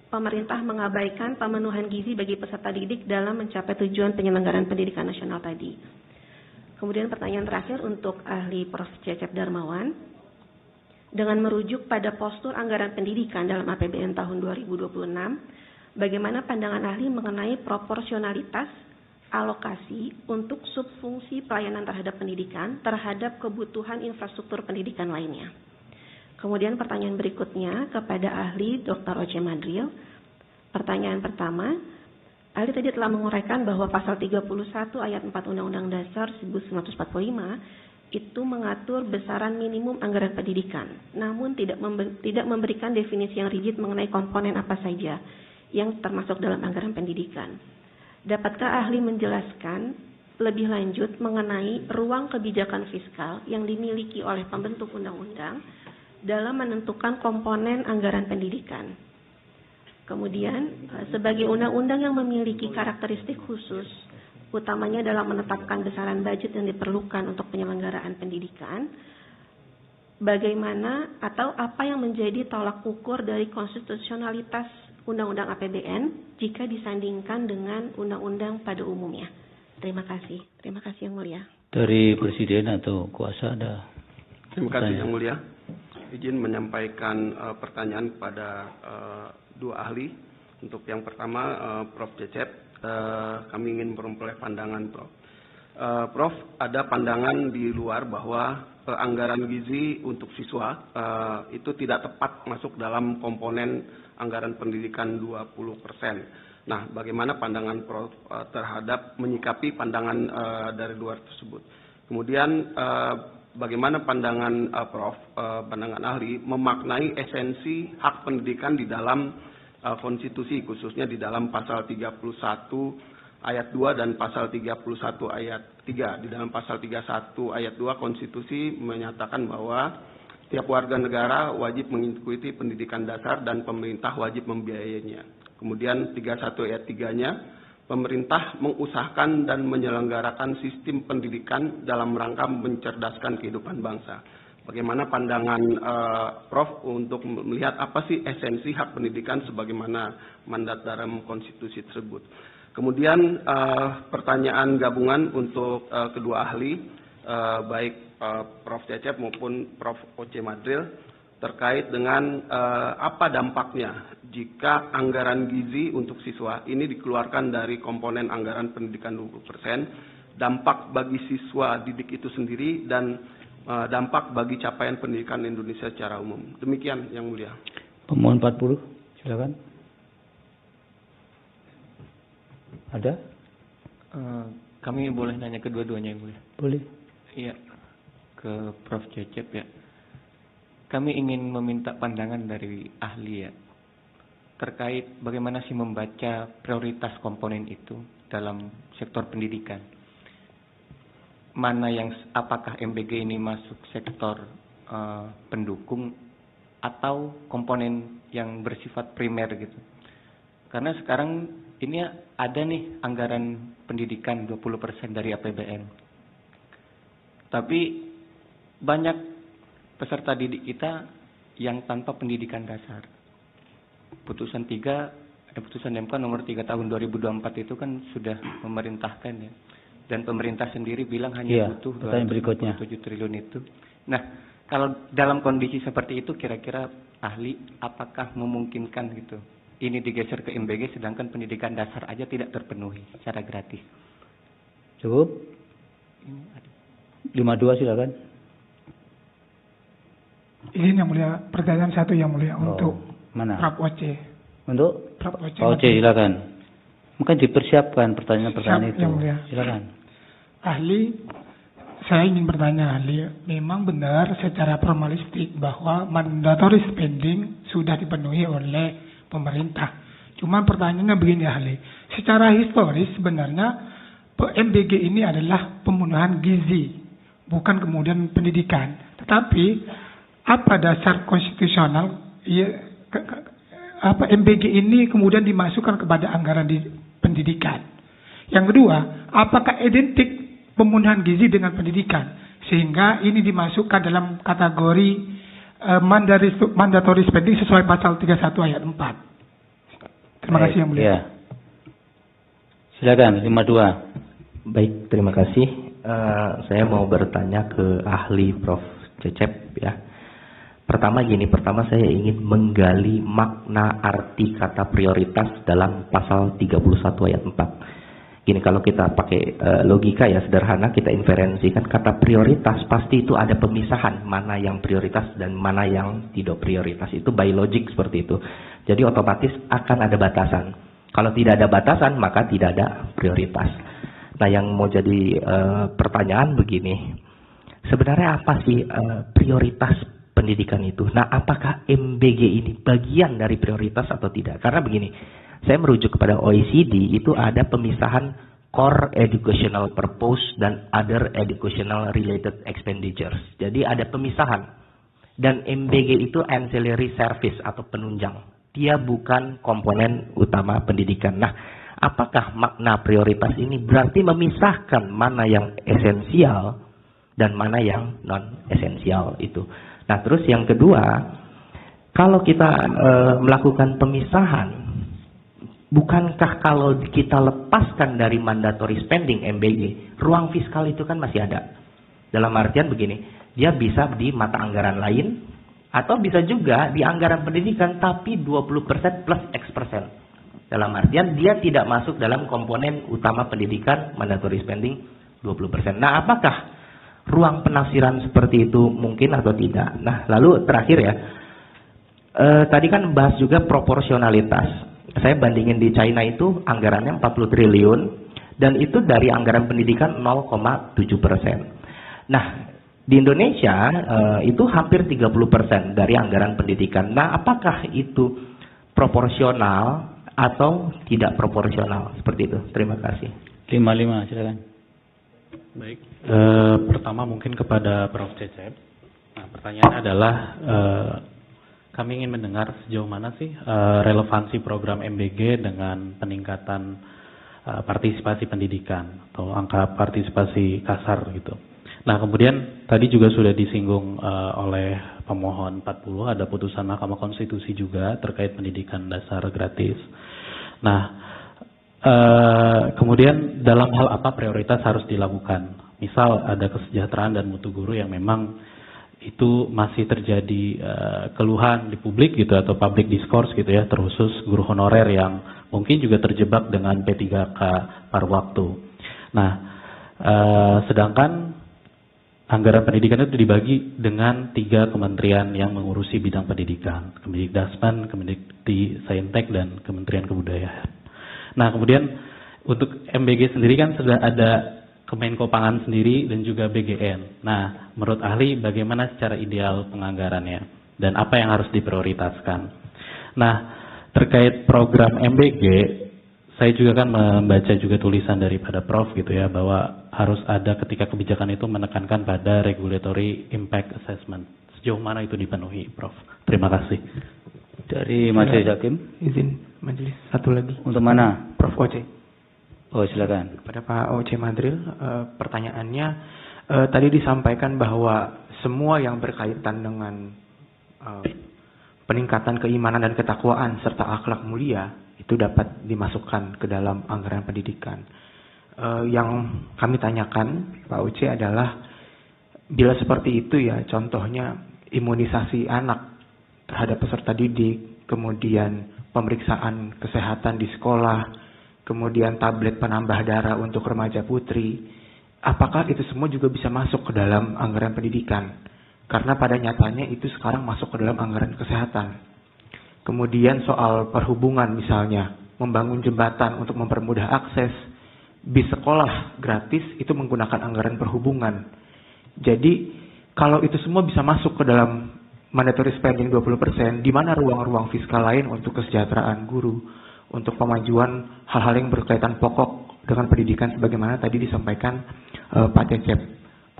S7: pemerintah mengabaikan pemenuhan gizi bagi peserta didik dalam mencapai tujuan penyelenggaraan pendidikan nasional tadi? Kemudian pertanyaan terakhir untuk ahli Prof. Cecep Darmawan. Dengan merujuk pada postur anggaran pendidikan dalam APBN tahun 2026, bagaimana pandangan ahli mengenai proporsionalitas alokasi untuk subfungsi pelayanan terhadap pendidikan terhadap kebutuhan infrastruktur pendidikan lainnya? Kemudian pertanyaan berikutnya kepada ahli Dr. Oce Madril. Pertanyaan pertama, ahli tadi telah menguraikan bahwa pasal 31 ayat 4 Undang-Undang Dasar 1945 itu mengatur besaran minimum anggaran pendidikan, namun tidak memberikan definisi yang rigid mengenai komponen apa saja yang termasuk dalam anggaran pendidikan. Dapatkah ahli menjelaskan lebih lanjut mengenai ruang kebijakan fiskal yang dimiliki oleh pembentuk undang-undang dalam menentukan komponen anggaran pendidikan? Kemudian, sebagai undang-undang yang memiliki karakteristik khusus, utamanya dalam menetapkan besaran budget yang diperlukan untuk penyelenggaraan pendidikan, bagaimana atau apa yang menjadi tolak ukur dari konstitusionalitas Undang-Undang APBN jika disandingkan dengan undang-undang pada umumnya? Terima kasih. Terima kasih Yang Mulia.
S2: Dari Presiden atau kuasa ada?
S8: Terima kasih Yang Mulia. Izin menyampaikan pertanyaan kepada dua ahli. Untuk yang pertama, Prof. Cecep, kami ingin memperoleh pandangan Prof. Prof, ada pandangan di luar bahwa anggaran gizi untuk siswa itu tidak tepat masuk dalam komponen anggaran pendidikan 20%. Nah, bagaimana pandangan Prof terhadap menyikapi pandangan dari luar tersebut? Kemudian bagaimana pandangan Prof, pandangan ahli memaknai esensi hak pendidikan di dalam konstitusi, khususnya di dalam pasal 31 ayat 2 dan pasal 31 ayat 3. Di dalam pasal 31 ayat 2 konstitusi menyatakan bahwa setiap warga negara wajib mengikuti pendidikan dasar dan pemerintah wajib membiayainya. Kemudian 31 ayat 3-nya, pemerintah mengusahakan dan menyelenggarakan sistem pendidikan dalam rangka mencerdaskan kehidupan bangsa. Bagaimana pandangan Prof untuk melihat apa sih esensi hak pendidikan sebagaimana mandat dalam konstitusi tersebut? Kemudian pertanyaan gabungan untuk kedua ahli, baik Prof. Cecep maupun Prof. Oce Madril, terkait dengan apa dampaknya jika anggaran gizi untuk siswa ini dikeluarkan dari komponen anggaran pendidikan 20%, dampak bagi siswa didik itu sendiri, dan dampak bagi capaian pendidikan Indonesia secara umum. Demikian Yang Mulia.
S2: Pemohon 40, silakan. Ada?
S3: Kami boleh nanya kedua-duanya Yang Mulia?
S2: Boleh.
S3: Iya, ke Prof. Cecep ya. Kami ingin meminta pandangan dari ahli ya, terkait bagaimana sih membaca prioritas komponen itu dalam sektor pendidikan. Mana yang, apakah MBG ini masuk sektor pendukung atau komponen yang bersifat primer gitu. Karena sekarang ini ada nih anggaran pendidikan 20% dari APBN. Tapi banyak peserta didik kita yang tanpa pendidikan dasar. Putusan MK nomor 3 tahun 2024 itu kan sudah memerintahkan ya. Dan pemerintah sendiri bilang hanya butuh 257 triliun itu. Nah, kalau dalam kondisi seperti itu kira-kira ahli apakah memungkinkan gitu ini digeser ke MBG sedangkan pendidikan dasar aja tidak terpenuhi secara gratis?
S2: Cukup? 52 silakan.
S4: Ini Yang Mulia, pertanyaan satu Yang Mulia untuk
S2: mana?
S4: Prof. Oce.
S2: Untuk
S4: Prof. Oce.
S2: Oce silakan. Mungkin dipersiapkan pertanyaan-pertanyaan itu.
S4: Yang Mulia.
S2: Silakan.
S4: Ahli, saya ingin bertanya ahli, memang benar secara formalistik bahwa mandatory spending sudah dipenuhi oleh pemerintah. Cuma pertanyaannya begini ahli, secara historis sebenarnya MBG ini adalah pembunuhan gizi, bukan kemudian pendidikan. Tetapi apa dasar konstitusional MBG ini kemudian dimasukkan kepada anggaran di pendidikan? Yang kedua, apakah identik pembunuhan gizi dengan pendidikan sehingga ini dimasukkan dalam kategori mandatory spending sesuai pasal 31 ayat 4? Terima kasih Yang Mulia.
S2: Ya. Silakan 52.
S5: Baik, terima kasih. Saya mau bertanya ke ahli Prof. Cecep ya. Pertama saya ingin menggali makna arti kata prioritas dalam pasal 31 ayat 4. Gini, kalau kita pakai logika ya sederhana, kita inferensikan kata prioritas pasti itu ada pemisahan mana yang prioritas dan mana yang tidak prioritas. Itu by logic seperti itu. Jadi otomatis akan ada batasan. Kalau tidak ada batasan maka tidak ada prioritas. Nah, yang mau jadi pertanyaan begini, sebenarnya apa sih prioritas pendidikan itu? Nah, apakah MBG ini bagian dari prioritas atau tidak? Karena begini, saya merujuk kepada OECD, itu ada pemisahan core educational purpose dan other educational related expenditures. Jadi ada pemisahan. Dan MBG itu ancillary service atau penunjang. Dia bukan komponen utama pendidikan. Nah, apakah makna prioritas ini berarti memisahkan mana yang esensial dan mana yang non-esensial itu. Nah, terus yang kedua, kalau kita melakukan pemisahan, bukankah kalau kita lepaskan dari mandatory spending MBG, ruang fiskal itu kan masih ada. Dalam artian begini, dia bisa di mata anggaran lain, atau bisa juga di anggaran pendidikan tapi 20% plus X%. Dalam artian dia tidak masuk dalam komponen utama pendidikan mandatory spending 20%. Nah, apakah ruang penafsiran seperti itu mungkin atau tidak? Nah, lalu terakhir ya, tadi kan bahas juga proporsionalitas. Saya bandingin di China itu anggarannya 40 triliun dan itu dari anggaran pendidikan 0,7%. Nah, di Indonesia itu hampir 30% dari anggaran pendidikan. Nah, apakah itu proporsional atau tidak proporsional? Seperti itu. Terima kasih.
S2: 55, silakan.
S6: Baik. Pertama mungkin kepada Prof. Cecep. Nah, pertanyaannya adalah kami ingin mendengar sejauh mana sih relevansi program MBG dengan peningkatan partisipasi pendidikan atau angka partisipasi kasar gitu. Nah, kemudian tadi juga sudah disinggung oleh pemohon 40, ada putusan Mahkamah Konstitusi juga terkait pendidikan dasar gratis. Nah, kemudian dalam hal apa prioritas harus dilakukan? Misal ada kesejahteraan dan mutu guru yang memang itu masih terjadi keluhan di publik gitu atau public discourse gitu ya, terkhusus guru honorer yang mungkin juga terjebak dengan P3K paruh waktu. Nah, sedangkan anggaran pendidikan itu dibagi dengan 3 kementerian yang mengurusi bidang pendidikan, Kemendikdasman, Kemendikti-Saintek, dan Kementerian Kebudayaan. Nah, kemudian untuk MBG sendiri kan sudah ada Kemenko Pangan sendiri dan juga BGN. Nah, menurut ahli bagaimana secara ideal penganggarannya dan apa yang harus diprioritaskan? Nah, terkait program MBG, saya juga kan membaca juga tulisan daripada Prof gitu ya, bahwa harus ada ketika kebijakan itu menekankan pada regulatory impact assessment. Sejauh mana itu dipenuhi, Prof? Terima kasih.
S2: Dari Majelis Hakim.
S15: Izin Majelis satu lagi.
S2: Untuk mana?
S15: Prof. Oce.
S2: Oh, silakan.
S15: Pada Pak Oce Madril, pertanyaannya tadi disampaikan bahwa semua yang berkaitan dengan peningkatan keimanan dan ketakwaan serta akhlak mulia itu dapat dimasukkan ke dalam anggaran pendidikan. Yang kami tanyakan Pak Oce adalah bila seperti itu ya, contohnya imunisasi anak terhadap peserta didik, kemudian pemeriksaan kesehatan di sekolah, kemudian tablet penambah darah untuk remaja putri, apakah itu semua juga bisa masuk ke dalam anggaran pendidikan? Karena pada nyatanya itu sekarang masuk ke dalam anggaran kesehatan. Kemudian soal perhubungan misalnya, membangun jembatan untuk mempermudah akses, bis sekolah gratis itu menggunakan anggaran perhubungan. Jadi kalau itu semua bisa masuk ke dalam mandatory spending 20%, di mana ruang-ruang fiskal lain untuk kesejahteraan guru, untuk pemajuan hal-hal yang berkaitan pokok dengan pendidikan sebagaimana tadi disampaikan Pak Cecep.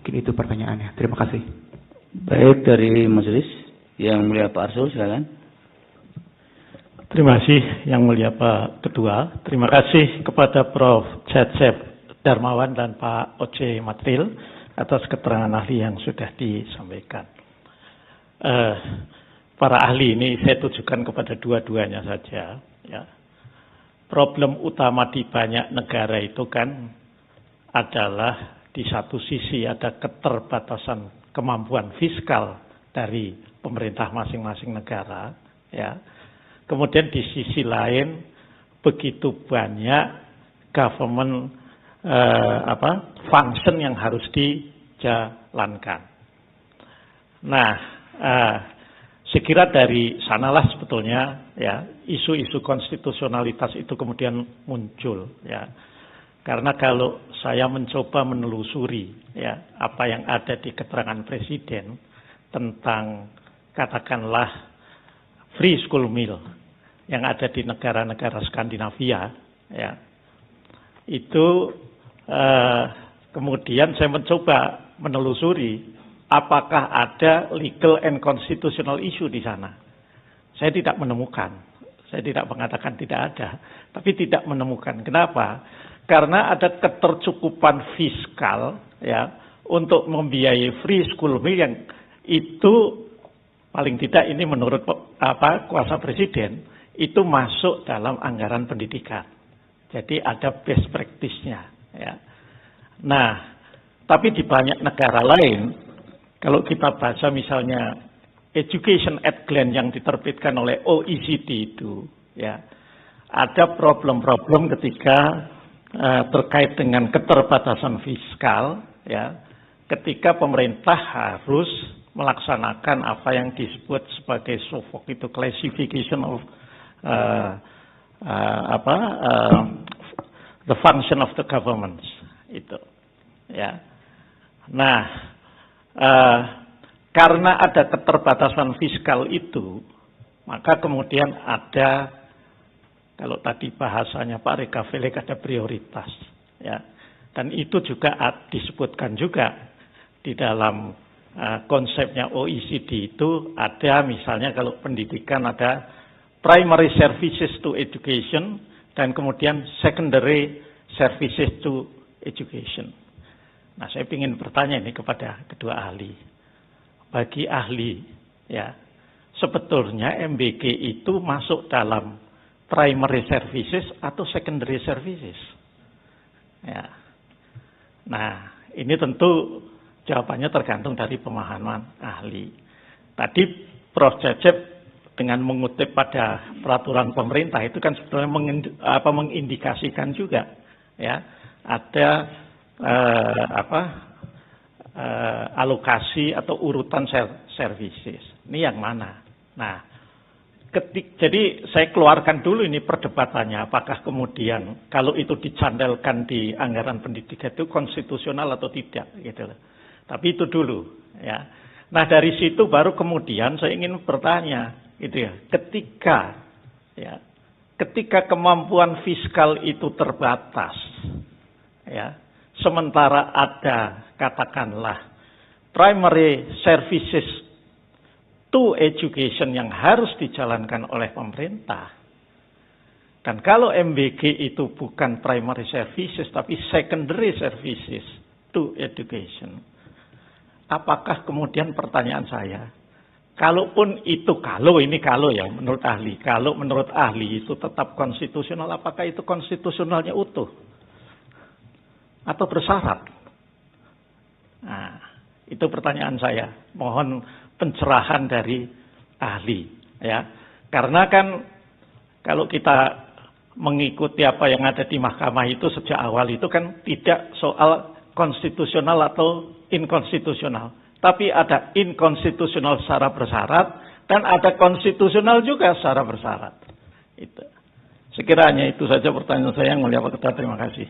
S15: Mungkin itu pertanyaannya. Terima kasih.
S2: Baik, dari Majelis yang mulia Pak Arsul, silakan.
S12: Terima kasih Yang Mulia Pak Ketua. Terima kasih kepada Prof. Cecep Darmawan dan Pak Oce Madril atas keterangan ahli yang sudah disampaikan. Para ahli ini saya tujukan kepada dua-duanya saja. Ya. Problem utama di banyak negara itu kan adalah di satu sisi ada keterbatasan kemampuan fiskal dari pemerintah masing-masing negara, ya. Kemudian di sisi lain begitu banyak government function yang harus dijalankan. Nah, saya kira dari sanalah sebetulnya ya isu-isu konstitusionalitas itu kemudian muncul ya. Karena kalau saya mencoba menelusuri ya apa yang ada di keterangan Presiden tentang katakanlah free school meal yang ada di negara-negara Skandinavia ya. Itu kemudian saya mencoba menelusuri apakah ada legal and constitutional issue di sana. Saya tidak menemukan. Saya tidak mengatakan tidak ada, tapi tidak menemukan. Kenapa? Karena ada ketercukupan fiskal ya untuk membiayai free school meal yang itu paling tidak ini menurut kuasa Presiden itu masuk dalam anggaran pendidikan. Jadi ada best practice-nya ya. Nah, tapi di banyak negara lain kalau kita baca misalnya Education at Glance yang diterbitkan oleh OECD itu, ya, ada problem-problem ketika terkait dengan keterbatasan fiskal, ya, ketika pemerintah harus melaksanakan apa yang disebut sebagai SOFOC, itu classification of the function of the government, itu, ya. Nah, karena ada keterbatasan fiskal itu, maka kemudian ada, kalau tadi bahasanya Pak Reka Felek, ada prioritas, ya. Dan itu juga disebutkan juga di dalam konsepnya OECD, itu ada misalnya kalau pendidikan ada primary services to education dan kemudian secondary services to education. Nah, saya ingin bertanya ini kepada kedua ahli. Bagi ahli, ya, sebetulnya MBG itu masuk dalam primary services atau secondary services? Ya. Nah, ini tentu jawabannya tergantung dari pemahaman ahli. Tadi Prof. Cecep dengan mengutip pada peraturan pemerintah itu kan sebetulnya mengindikasikan juga, ya, ada alokasi atau urutan services. Ini yang mana? Nah, jadi saya keluarkan dulu ini perdebatannya, apakah kemudian kalau itu dicandelkan di anggaran pendidikan itu konstitusional atau tidak, gitu loh. Tapi itu dulu, ya. Nah, dari situ baru kemudian saya ingin bertanya, gitu ya, ketika kemampuan fiskal itu terbatas, ya, sementara ada, katakanlah, primary services to education yang harus dijalankan oleh pemerintah. Dan kalau MBG itu bukan primary services, tapi secondary services to education, apakah kemudian pertanyaan saya, kalaupun itu, kalau ya menurut ahli, kalau menurut ahli itu tetap konstitusional, apakah itu konstitusionalnya utuh? Atau bersyarat? Nah, itu pertanyaan saya. Mohon pencerahan dari ahli, ya. Karena kan kalau kita mengikuti apa yang ada di mahkamah itu sejak awal itu kan tidak soal konstitusional atau inkonstitusional, tapi ada inkonstitusional secara bersyarat dan ada konstitusional juga secara bersyarat. Itu. Sekiranya itu saja pertanyaan saya, yang mulia Pak Ketua. Terima kasih.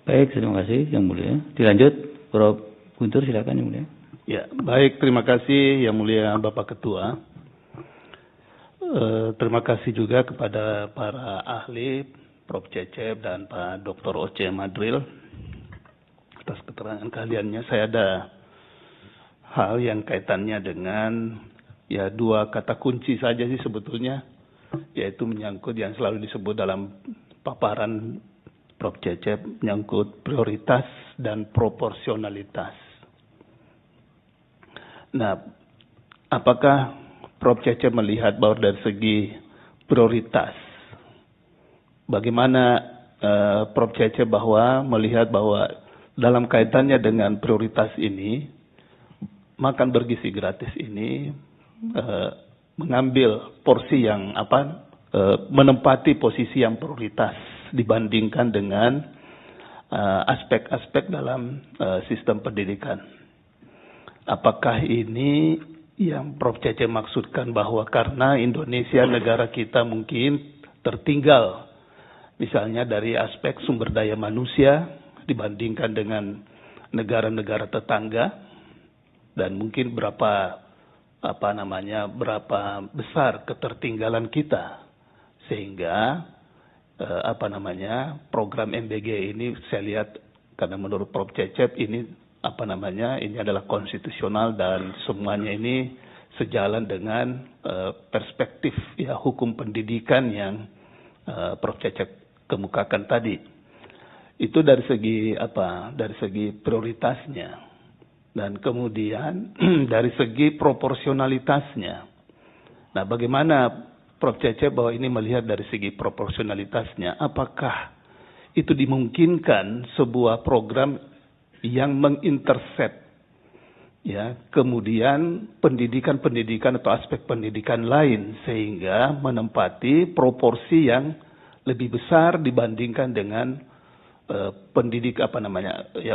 S2: Baik, terima kasih Yang Mulia. Dilanjut, Prof. Guntur, silakan Yang Mulia.
S16: Ya, baik, terima kasih Yang Mulia Bapak Ketua. Terima kasih juga kepada para ahli, Prof. Cecep dan Pak Dr. Oce Madril atas keterangan keahliannya. Saya ada hal yang kaitannya dengan ya dua kata kunci saja sih sebetulnya, yaitu menyangkut yang selalu disebut dalam paparan Prof. Cecep, menyangkut prioritas dan proporsionalitas. Nah, apakah Prof. Cecep melihat bahwa dari segi prioritas, bagaimana Prof. Cecep bahwa melihat bahwa dalam kaitannya dengan prioritas ini, makan bergizi gratis ini mengambil porsi yang menempati posisi yang prioritas dibandingkan dengan aspek-aspek dalam sistem pendidikan. Apakah ini yang Prof. Cecep maksudkan bahwa karena Indonesia negara kita mungkin tertinggal misalnya dari aspek sumber daya manusia dibandingkan dengan negara-negara tetangga, dan mungkin berapa besar ketertinggalan kita sehingga program MBG ini saya lihat, karena menurut Prof. Cecep ini ini adalah konstitusional dan semuanya ini sejalan dengan perspektif ya hukum pendidikan yang Prof. Cecep kemukakan tadi. Itu dari segi dari segi prioritasnya, dan kemudian dari segi proporsionalitasnya. Nah, bagaimana Prof. Cecep bahwa ini melihat dari segi proporsionalitasnya? Apakah itu dimungkinkan sebuah program yang mengintercept ya, kemudian pendidikan-pendidikan atau aspek pendidikan lain sehingga menempati proporsi yang lebih besar dibandingkan dengan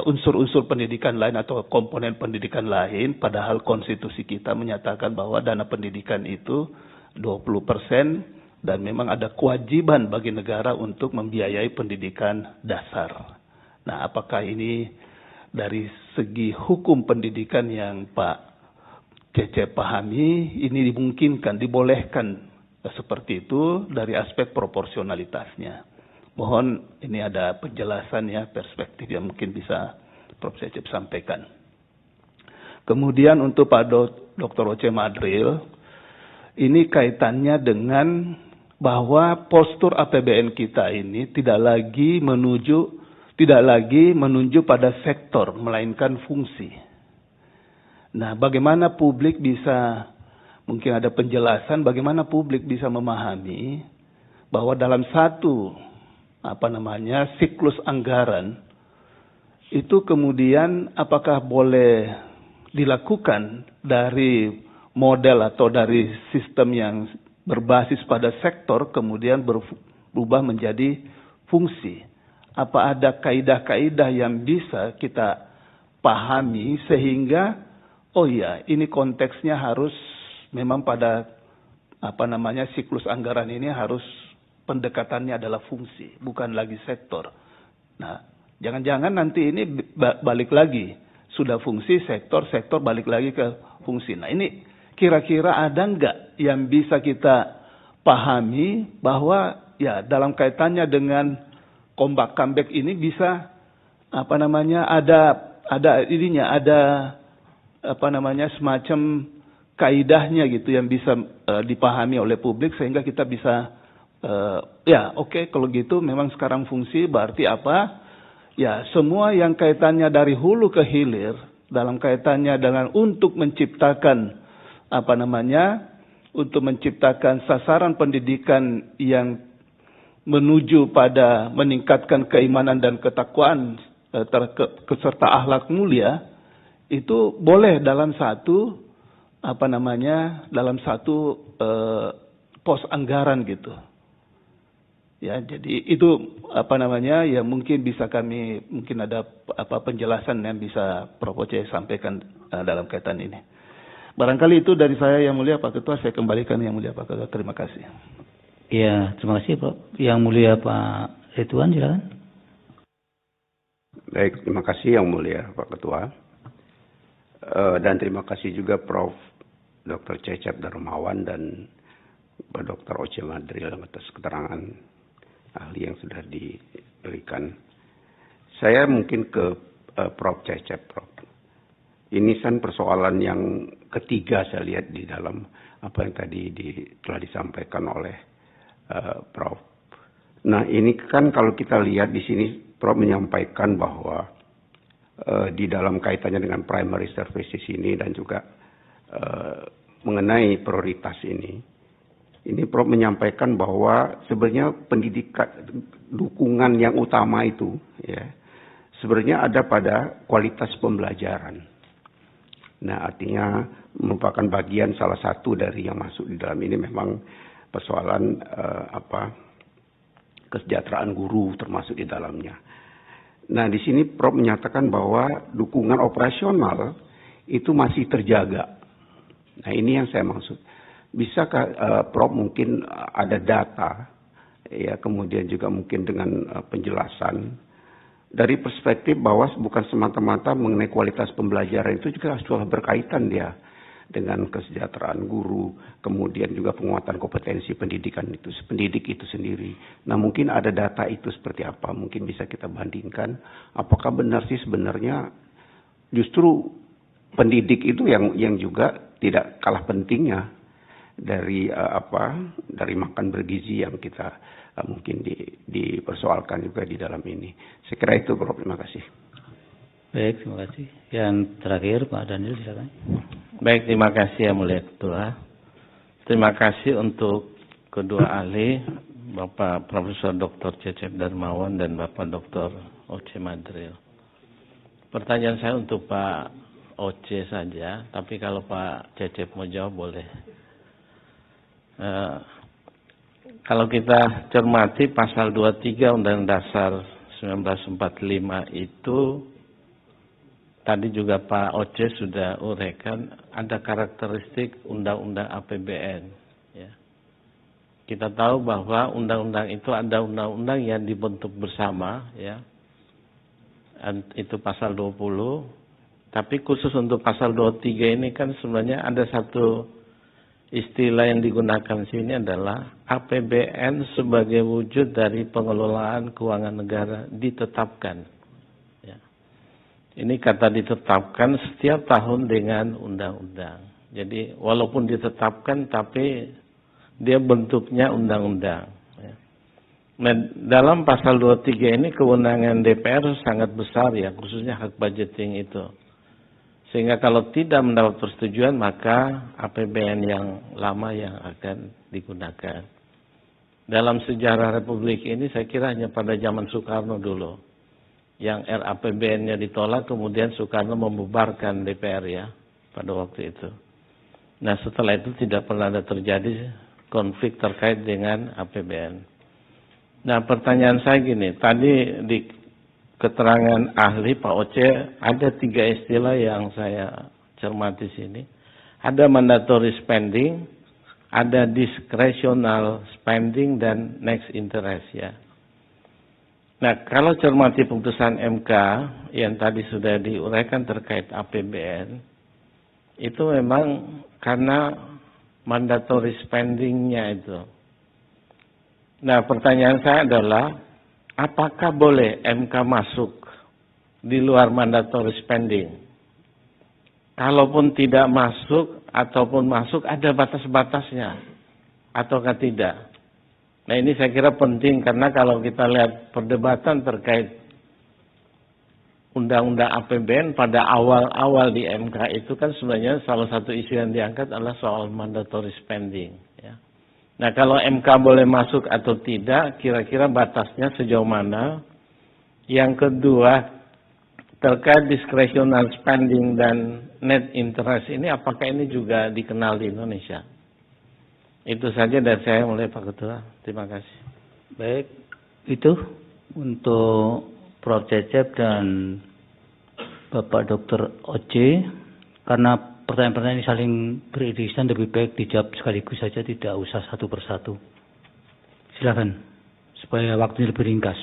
S16: unsur-unsur pendidikan lain atau komponen pendidikan lain, padahal konstitusi kita menyatakan bahwa dana pendidikan itu 20% dan memang ada kewajiban bagi negara untuk membiayai pendidikan dasar. Nah, apakah ini dari segi hukum pendidikan yang Pak Cecep pahami, ini dimungkinkan, dibolehkan seperti itu dari aspek proporsionalitasnya? Mohon ini ada penjelasan ya, perspektif yang mungkin bisa Prof. Cecep sampaikan. Kemudian untuk Pak Dr. Oce Madril, ini kaitannya dengan bahwa postur APBN kita ini tidak lagi menunjuk pada sektor, melainkan fungsi. Nah, bagaimana publik bisa, mungkin ada penjelasan bagaimana publik bisa memahami bahwa dalam satu siklus anggaran itu kemudian apakah boleh dilakukan dari model atau dari sistem yang berbasis pada sektor kemudian berubah menjadi fungsi. Apa ada kaidah-kaidah yang bisa kita pahami sehingga ini konteksnya harus memang pada siklus anggaran ini harus pendekatannya adalah fungsi, bukan lagi sektor. Nah, jangan-jangan nanti ini balik lagi, sudah fungsi sektor balik lagi ke fungsi. Nah, ini kira-kira ada nggak yang bisa kita pahami bahwa ya dalam kaitannya dengan comeback ini bisa ada semacam kaidahnya gitu yang bisa dipahami oleh publik sehingga kita bisa kalau gitu memang sekarang fungsi berarti apa? Ya, semua yang kaitannya dari hulu ke hilir dalam kaitannya dengan untuk menciptakan sasaran pendidikan yang menuju pada meningkatkan keimanan dan ketakwaan serta akhlak mulia itu boleh dalam satu pos anggaran gitu. Ya, jadi itu ya mungkin bisa mungkin ada penjelasan yang bisa Prof. Oce sampaikan dalam kaitan ini. Barangkali itu dari saya Yang Mulia Pak Ketua, saya kembalikan Yang Mulia Pak Ketua. Terima kasih.
S2: Ya, terima kasih Prof. Yang Mulia Pak Ridwan, silakan.
S17: Baik, terima kasih Yang Mulia Pak Ketua. Dan terima kasih juga Prof. Dr. Cecep Darmawan dan Pak Dr. Oce Madril atas keterangan ahli yang sudah diberikan. Saya mungkin ke Prof. Cecep, Prof. Ini kan persoalan yang ketiga saya lihat di dalam apa yang tadi telah disampaikan oleh Prof. Nah, ini kan kalau kita lihat di sini Prof menyampaikan bahwa di dalam kaitannya dengan primary services ini dan juga mengenai prioritas ini Prof menyampaikan bahwa sebenarnya pendidikan dukungan yang utama itu ya sebenarnya ada pada kualitas pembelajaran. Nah, artinya merupakan bagian salah satu dari yang masuk di dalam ini memang persoalan kesejahteraan guru termasuk di dalamnya. Nah, di sini Prof menyatakan bahwa dukungan operasional itu masih terjaga. Nah, ini yang saya maksud. Bisakah Prof mungkin ada data, ya kemudian juga mungkin dengan penjelasan dari perspektif bahwa bukan semata-mata mengenai kualitas pembelajaran itu juga sudah berkaitan dia dengan kesejahteraan guru, kemudian juga penguatan kompetensi pendidik itu sendiri. Nah, mungkin ada data itu seperti apa? Mungkin bisa kita bandingkan. Apakah benar sih sebenarnya justru pendidik itu yang juga tidak kalah pentingnya dari dari makan bergizi yang kita mungkin dipersoalkan juga di dalam ini. Saya kira itu, Prof. Terima kasih.
S2: Baik, terima kasih. Yang terakhir Pak Daniel, silakan.
S18: Baik, terima kasih Yang Mulia Ketua. Terima kasih untuk kedua ahli, Bapak Profesor Dr. Cecep Darmawan dan Bapak Dr. Oce Madril. Pertanyaan saya untuk Pak Oce saja, tapi kalau Pak Cecep mau jawab boleh. Kalau kita cermati pasal 23 Undang-Undang Dasar 1945 itu, tadi juga Pak Oce sudah uraikan, ada karakteristik Undang-Undang APBN. Ya. Kita tahu bahwa undang-undang itu ada undang-undang yang dibentuk bersama, ya. Itu pasal 20, tapi khusus untuk pasal 23 ini kan sebenarnya ada satu istilah yang digunakan sini adalah APBN sebagai wujud dari pengelolaan keuangan negara ditetapkan. Ya. Ini kata ditetapkan setiap tahun dengan undang-undang. Jadi walaupun ditetapkan tapi dia bentuknya undang-undang. Nah, dalam pasal 23 ini kewenangan DPR sangat besar ya, khususnya hak budgeting itu. Sehingga kalau tidak mendapat persetujuan maka APBN yang lama yang akan digunakan. Dalam sejarah Republik ini saya kira hanya pada zaman Soekarno dulu. Yang RAPBN-nya ditolak kemudian Soekarno membubarkan DPR ya pada waktu itu. Nah setelah itu tidak pernah ada terjadi konflik terkait dengan APBN. Nah pertanyaan saya gini, tadi di keterangan ahli Pak Oce ada 3 istilah yang saya cermati sini. Ada mandatory spending, ada discretional spending, dan next interest ya. Nah kalau cermati putusan MK yang tadi sudah diuraikan terkait APBN, itu memang karena mandatory spending-nya itu. Nah pertanyaan saya adalah, apakah boleh MK masuk di luar mandatory spending? Kalaupun tidak masuk ataupun masuk ada batas-batasnya ataukah tidak? Nah ini saya kira penting karena kalau kita lihat perdebatan terkait Undang-Undang APBN pada awal-awal di MK itu kan sebenarnya salah satu isu yang diangkat adalah soal mandatory spending. Ya. Nah kalau MK boleh masuk atau tidak, kira-kira batasnya sejauh mana? Yang kedua, terkait discretional spending dan net interest ini, apakah ini juga dikenal di Indonesia? Itu saja dari saya mulai Pak Ketua. Terima kasih.
S2: Baik, itu untuk Prof. Cecep dan Bapak Dr. Oce. Karena pertanyaan-pertanyaan ini saling beririsan, lebih baik dijawab sekaligus saja, tidak usah satu persatu. Silakan, supaya waktunya lebih ringkas.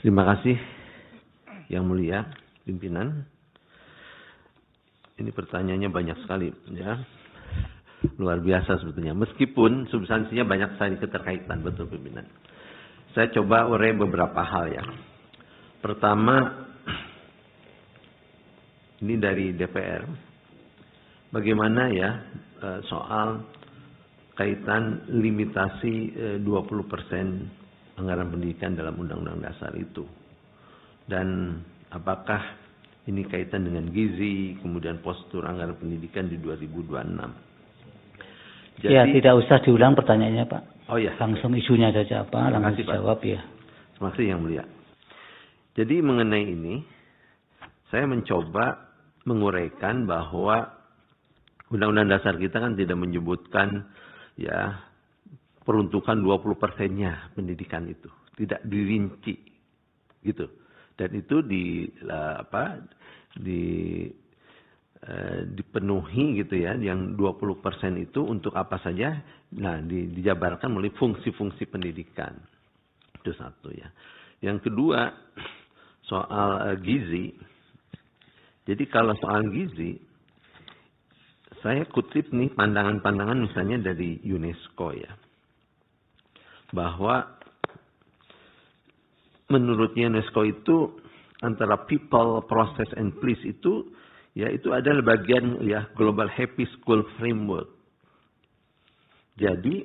S13: Terima kasih Yang Mulia Pimpinan. Ini pertanyaannya banyak sekali, ya. Luar biasa sebetulnya. Meskipun substansinya banyak sekali keterkaitan, betul Pimpinan. Saya coba urai beberapa hal ya. Pertama, ini dari DPR. Bagaimana ya soal kaitan limitasi 20% anggaran pendidikan dalam Undang-Undang Dasar itu. Dan apakah ini kaitan dengan gizi, kemudian postur anggaran pendidikan di 2026. Jadi,
S2: ya, tidak usah diulang pertanyaannya Pak.
S13: Oh ya.
S2: Langsung isunya saja Pak, langsung dijawab ya.
S13: Terima kasih Yang Mulia. Jadi mengenai ini, saya mencoba menguraikan bahwa Undang-Undang Dasar kita kan tidak menyebutkan ya peruntukan 20%-nya pendidikan itu, tidak dirinci gitu. Dan itu dipenuhi gitu ya, yang 20% itu untuk apa saja, nah dijabarkan melalui fungsi-fungsi pendidikan. Itu satu ya. Yang kedua, soal gizi. Jadi kalau soal gizi, saya kutip nih pandangan-pandangan misalnya dari UNESCO ya. Bahwa menurut UNESCO itu antara people, process, and place itu ya itu adalah bagian ya Global Happy School Framework. Jadi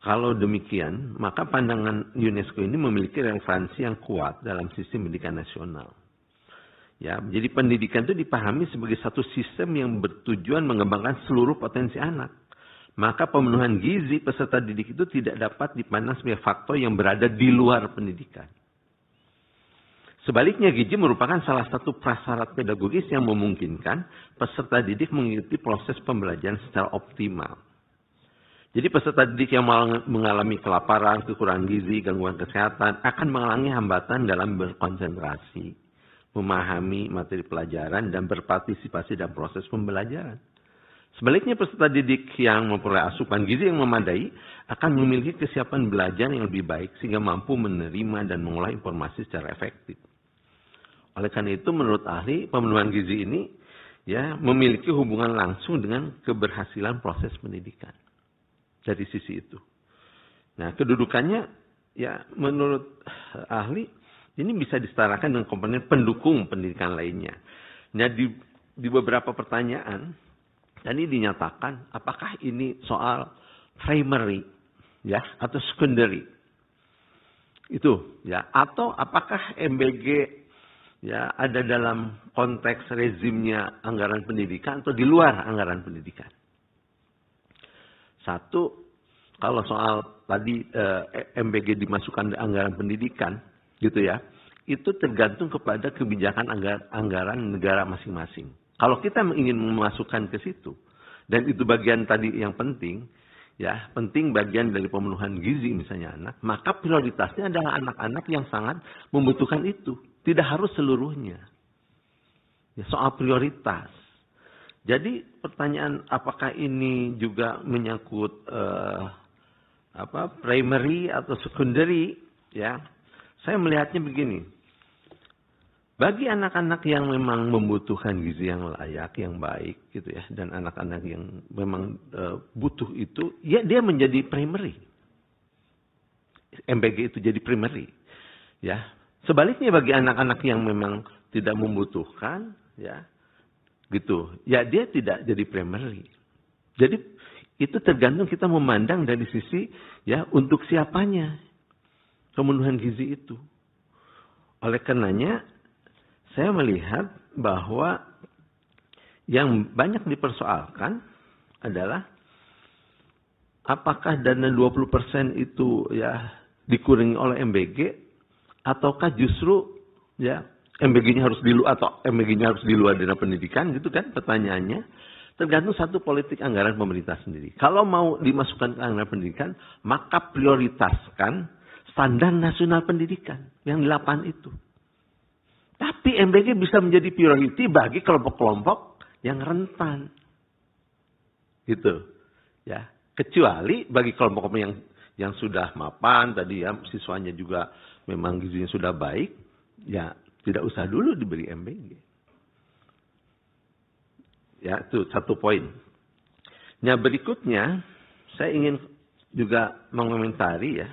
S13: kalau demikian, maka pandangan UNESCO ini memiliki relevansi yang kuat dalam sistem pendidikan nasional. Ya, jadi pendidikan itu dipahami sebagai satu sistem yang bertujuan mengembangkan seluruh potensi anak, maka pemenuhan gizi peserta didik itu tidak dapat dipandang sebagai faktor yang berada di luar pendidikan. Sebaliknya, gizi merupakan salah satu prasyarat pedagogis yang memungkinkan peserta didik mengikuti proses pembelajaran secara optimal. Jadi peserta didik yang mengalami kelaparan, kekurangan gizi, gangguan kesehatan akan mengalami hambatan dalam berkonsentrasi, memahami materi pelajaran, dan berpartisipasi dalam proses pembelajaran. Sebaliknya, peserta didik yang memperoleh asupan gizi yang memadai akan memiliki kesiapan belajar yang lebih baik sehingga mampu menerima dan mengolah informasi secara efektif. Oleh karena itu, menurut ahli, pemenuhan gizi ini ya memiliki hubungan langsung dengan keberhasilan proses pendidikan. Dari sisi itu. Nah, kedudukannya ya menurut ahli ini bisa disetarakan dengan komponen pendukung pendidikan lainnya. Nah, di beberapa pertanyaan tadi dinyatakan apakah ini soal primary ya atau secondary. Itu ya, atau apakah MBG ya ada dalam konteks rezimnya anggaran pendidikan atau di luar anggaran pendidikan. Satu, kalau soal tadi MBG dimasukkan di anggaran pendidikan, gitu ya, itu tergantung kepada kebijakan anggaran negara masing-masing. Kalau kita ingin memasukkan ke situ, dan itu bagian tadi yang penting, ya penting bagian dari pemenuhan gizi misalnya anak, maka prioritasnya adalah anak-anak yang sangat membutuhkan itu. Tidak harus seluruhnya. Ya, soal prioritas. Jadi pertanyaan apakah ini juga menyangkut primary atau secondary, ya? Saya melihatnya begini. Bagi anak-anak yang memang membutuhkan gizi yang layak, yang baik, gitu ya, dan anak-anak yang memang butuh itu, ya dia menjadi primary. MBG itu jadi primary, ya. Sebaliknya bagi anak-anak yang memang tidak membutuhkan, ya, gitu, ya dia tidak jadi primary. Jadi itu tergantung kita memandang dari sisi ya untuk siapanya pemenuhan gizi itu. Oleh karenanya saya melihat bahwa yang banyak dipersoalkan adalah apakah dana 20% itu ya dikurangi oleh MBG ataukah justru ya MBG-nya harus di luar atau MBG-nya harus di luar dana pendidikan gitu kan pertanyaannya. Tergantung satu politik anggaran pemerintah sendiri. Kalau mau dimasukkan ke anggaran pendidikan, maka prioritaskan standar nasional pendidikan yang 8 itu. Tapi MBG bisa menjadi priority bagi kelompok-kelompok yang rentan. Gitu. Ya, kecuali bagi kelompok yang sudah mapan tadi ya, siswanya juga memang gizinya sudah baik, ya tidak usah dulu diberi MBG. Ya, itu satu poin. Nah, berikutnya saya ingin juga mengomentari ya.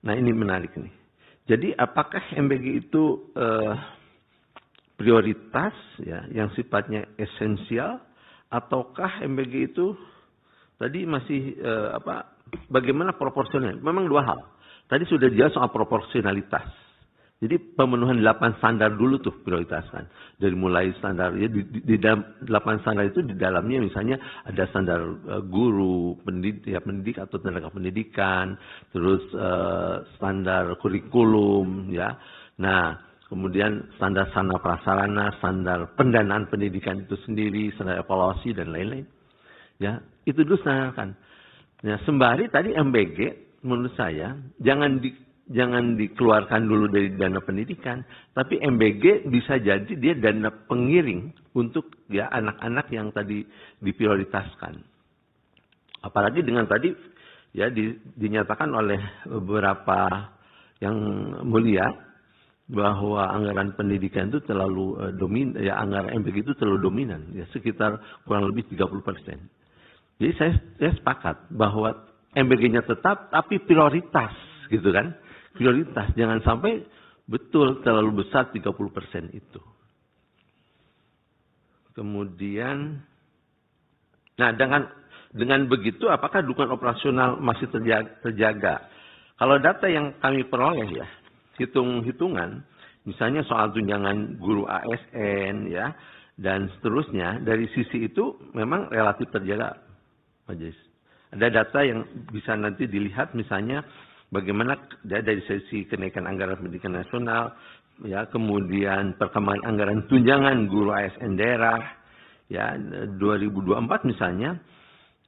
S13: Nah, ini menarik nih. Jadi, apakah MBG itu prioritas ya yang sifatnya esensial ataukah MBG itu tadi masih bagaimana proporsional? Memang dua hal. Tadi sudah jelas soal proporsionalitas. Jadi pemenuhan 8 standar dulu tuh prioritaskan. Dari mulai standar, ya, di dalam 8 standar itu di dalamnya misalnya ada standar guru, pendidik atau tenaga pendidikan, terus standar kurikulum, ya. Nah, kemudian standar sarana prasarana, standar pendanaan pendidikan itu sendiri, standar evaluasi dan lain-lain. Ya, itu dulu standarkan. Nah, sembari tadi MBG menurut saya jangan dikeluarkan dulu dari dana pendidikan, tapi MBG bisa jadi dia dana pengiring untuk ya anak-anak yang tadi diprioritaskan. Apalagi dengan tadi ya dinyatakan oleh beberapa yang mulia bahwa anggaran pendidikan itu terlalu dominan, ya anggaran MBG itu terlalu dominan, ya sekitar kurang lebih 30%. Jadi saya sepakat bahwa MBG-nya tetap, tapi prioritas, gitu kan? Prioritas, jangan sampai betul terlalu besar 30% itu. Kemudian, nah dengan begitu, apakah dukungan operasional masih terjaga? Kalau data yang kami peroleh ya, hitung-hitungan, misalnya soal tunjangan guru ASN ya, dan seterusnya. Dari sisi itu memang relatif terjaga, Majelis. Ada data yang bisa nanti dilihat, misalnya bagaimana dari sisi kenaikan anggaran pendidikan nasional, ya, kemudian perkembangan anggaran tunjangan guru ASN daerah, ya, 2024 misalnya,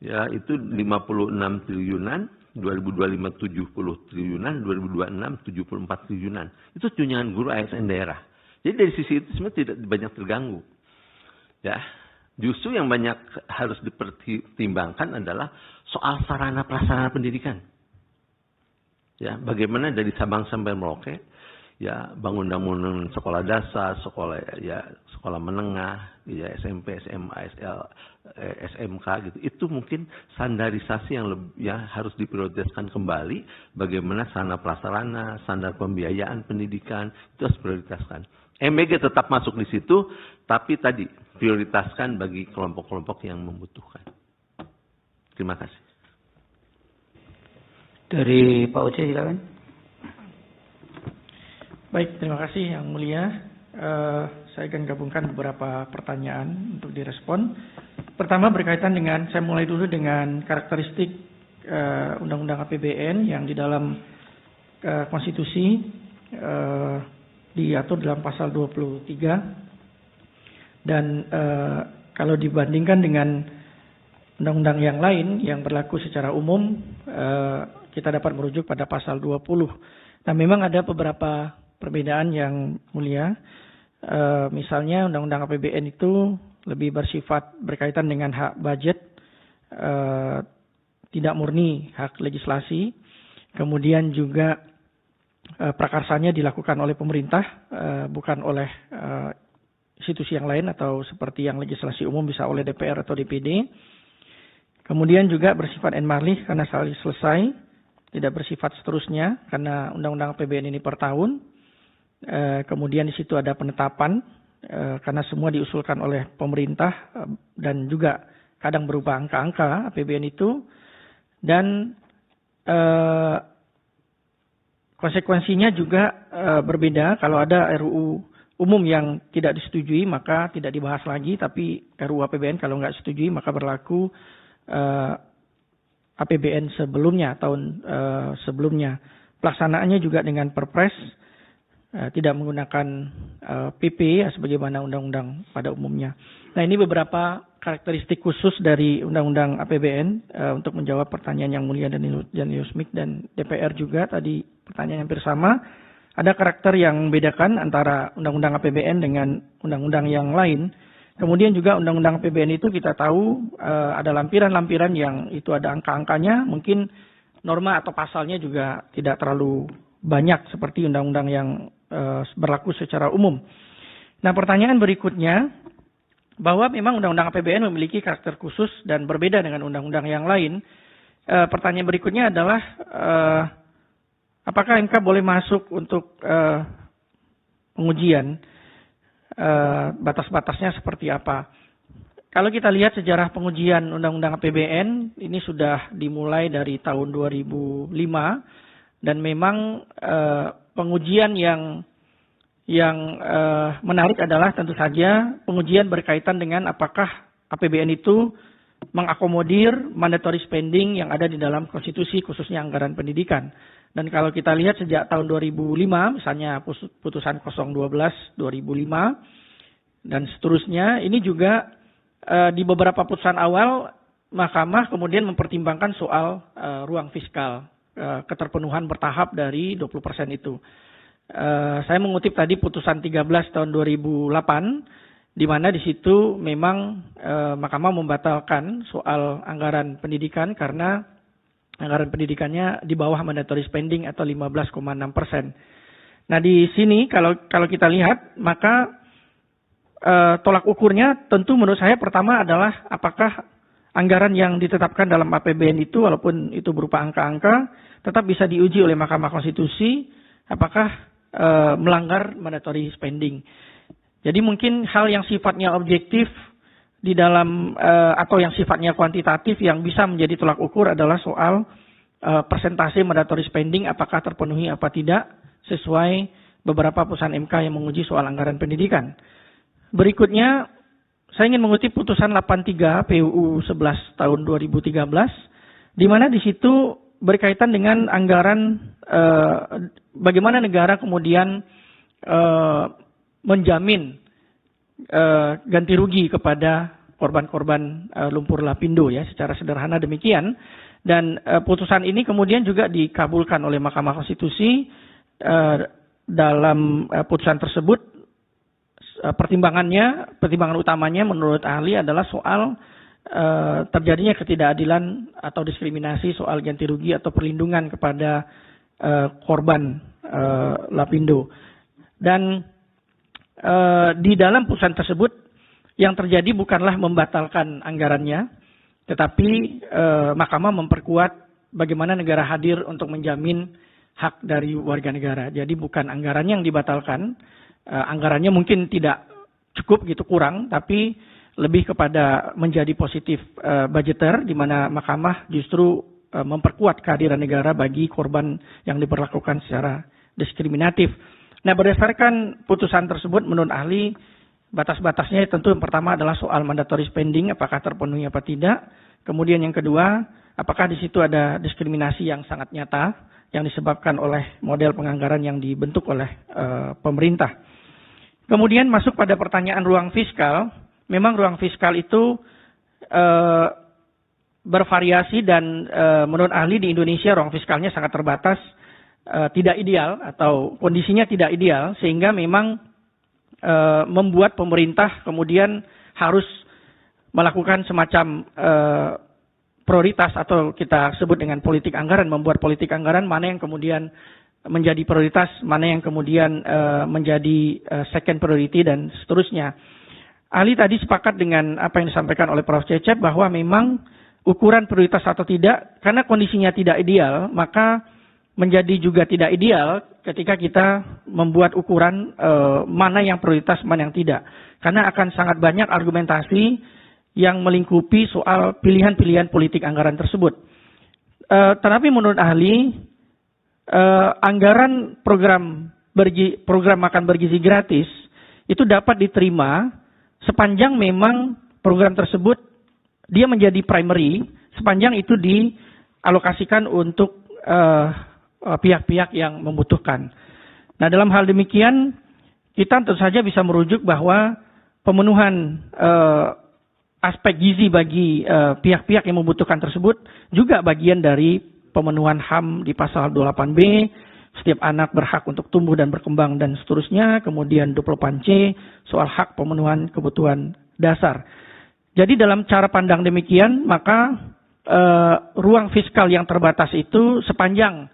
S13: ya, itu 56 triliunan, 2025 70 triliunan, 2026 74 triliunan. Itu tunjangan guru ASN daerah. Jadi dari sisi itu sebenarnya tidak banyak terganggu. Ya, justru yang banyak harus dipertimbangkan adalah soal sarana prasarana pendidikan. Ya, bagaimana dari Sabang sampai Merauke, ya, bangunan sekolah dasar, sekolah menengah, ya, SMP, SMA, SMK gitu. Itu mungkin standarisasi yang harus diprioritaskan kembali. Bagaimana sarana prasarana, standar pembiayaan pendidikan itu harus diprioritaskan. MBG tetap masuk di situ, tapi tadi prioritaskan bagi kelompok-kelompok yang membutuhkan. Terima kasih.
S14: Dari Pak Oce, silakan. Baik, terima kasih Yang Mulia. Saya akan gabungkan beberapa pertanyaan untuk direspon. Pertama berkaitan dengan, saya mulai dulu dengan karakteristik Undang-Undang APBN yang di dalam konstitusi diatur dalam pasal 23. Dan kalau dibandingkan dengan undang-undang yang lain yang berlaku secara umum, kita dapat merujuk pada pasal 20. Nah, memang ada beberapa perbedaan yang mulia. Misalnya undang-undang APBN itu lebih bersifat berkaitan dengan hak budget, tidak murni hak legislasi. Kemudian juga prakarsanya dilakukan oleh pemerintah, bukan oleh institusi yang lain, atau seperti yang legislasi umum bisa oleh DPR atau DPD. Kemudian juga bersifat en-marlih karena selesai, tidak bersifat seterusnya karena undang-undang APBN ini per tahun. Kemudian di situ ada penetapan karena semua diusulkan oleh pemerintah dan juga kadang berupa angka-angka APBN itu. Dan konsekuensinya juga berbeda. Kalau ada RUU umum yang tidak disetujui maka tidak dibahas lagi, tapi RUU APBN kalau nggak setujui maka berlaku APBN sebelumnya, tahun sebelumnya. Pelaksanaannya juga dengan Perpres, tidak menggunakan PP sebagaimana undang-undang pada umumnya. Nah, ini beberapa karakteristik khusus dari Undang-Undang APBN untuk menjawab pertanyaan Yang Mulia dan Yusmik dan DPR juga tadi pertanyaan yang hampir sama. Ada karakter yang membedakan antara Undang-Undang APBN dengan undang-undang yang lain. Kemudian juga Undang-Undang APBN itu kita tahu ada lampiran-lampiran yang itu ada angka-angkanya, mungkin norma atau pasalnya juga tidak terlalu banyak seperti undang-undang yang berlaku secara umum. Nah, pertanyaan berikutnya, bahwa memang Undang-Undang APBN memiliki karakter khusus dan berbeda dengan undang-undang yang lain. Pertanyaan berikutnya adalah, apakah MK boleh masuk untuk pengujian? Batas-batasnya seperti apa? Kalau kita lihat sejarah pengujian Undang-Undang APBN, ini sudah dimulai dari tahun 2005, dan memang pengujian yang menarik adalah tentu saja pengujian berkaitan dengan apakah APBN itu mengakomodir mandatory spending yang ada di dalam konstitusi, khususnya anggaran pendidikan. Dan kalau kita lihat sejak tahun 2005, misalnya putusan 012 2005 dan seterusnya, ini juga di beberapa putusan awal Mahkamah kemudian mempertimbangkan soal ruang fiskal, keterpenuhan bertahap dari 20% itu. Saya mengutip tadi putusan 13 tahun 2008, di mana di situ memang Mahkamah membatalkan soal anggaran pendidikan karena anggaran pendidikannya di bawah mandatory spending atau 15,6%. Nah, di sini kalau kita lihat, maka tolak ukurnya tentu menurut saya pertama adalah apakah anggaran yang ditetapkan dalam APBN itu, walaupun itu berupa angka-angka, tetap bisa diuji oleh Mahkamah Konstitusi, apakah melanggar mandatory spending. Jadi mungkin hal yang sifatnya objektif di dalam atau yang sifatnya kuantitatif yang bisa menjadi tolak ukur adalah soal persentase mandatory spending apakah terpenuhi apa tidak sesuai beberapa putusan MK yang menguji soal anggaran pendidikan. Berikutnya saya ingin mengutip putusan 83 PUU 11 tahun 2013, di mana di situ berkaitan dengan anggaran bagaimana negara kemudian menjamin ganti rugi kepada korban-korban lumpur lapindo ya, secara sederhana demikian. Dan putusan ini kemudian juga dikabulkan oleh Mahkamah Konstitusi. Dalam putusan tersebut pertimbangan utamanya menurut ahli adalah soal terjadinya ketidakadilan atau diskriminasi soal ganti rugi atau perlindungan kepada korban lapindo. Dan di dalam putusan tersebut yang terjadi bukanlah membatalkan anggarannya, tetapi Mahkamah memperkuat bagaimana negara hadir untuk menjamin hak dari warga negara. Jadi bukan anggarannya yang dibatalkan, anggarannya mungkin tidak cukup gitu, kurang, tapi lebih kepada menjadi positif budgeter, di mana Mahkamah justru memperkuat kehadiran negara bagi korban yang diperlakukan secara diskriminatif. Nah, berdasarkan putusan tersebut menurut ahli, batas-batasnya tentu yang pertama adalah soal mandatory spending, apakah terpenuhi apa tidak. Kemudian yang kedua, apakah di situ ada diskriminasi yang sangat nyata yang disebabkan oleh model penganggaran yang dibentuk oleh pemerintah. Kemudian masuk pada pertanyaan ruang fiskal. Memang ruang fiskal itu bervariasi dan menurut ahli di Indonesia ruang fiskalnya sangat terbatas, tidak ideal atau kondisinya tidak ideal, sehingga memang membuat pemerintah kemudian harus melakukan semacam prioritas atau kita sebut dengan politik anggaran, membuat politik anggaran mana yang kemudian menjadi prioritas, mana yang kemudian menjadi second priority dan seterusnya. Ahli tadi sepakat dengan apa yang disampaikan oleh Prof. Cecep bahwa memang ukuran prioritas atau tidak, karena kondisinya tidak ideal, maka menjadi juga tidak ideal ketika kita membuat ukuran mana yang prioritas, mana yang tidak. Karena akan sangat banyak argumentasi yang melingkupi soal pilihan-pilihan politik anggaran tersebut. Tetapi menurut ahli, anggaran program makan bergizi gratis itu dapat diterima sepanjang memang program tersebut dia menjadi primary, sepanjang itu dialokasikan untuk pihak-pihak yang membutuhkan. Nah, dalam hal demikian, kita tentu saja bisa merujuk bahwa pemenuhan aspek gizi bagi pihak-pihak yang membutuhkan tersebut juga bagian dari pemenuhan HAM di pasal 28B, setiap anak berhak untuk tumbuh dan berkembang dan seterusnya, kemudian 28C, soal hak pemenuhan kebutuhan dasar. Jadi dalam cara pandang demikian, maka ruang fiskal yang terbatas itu sepanjang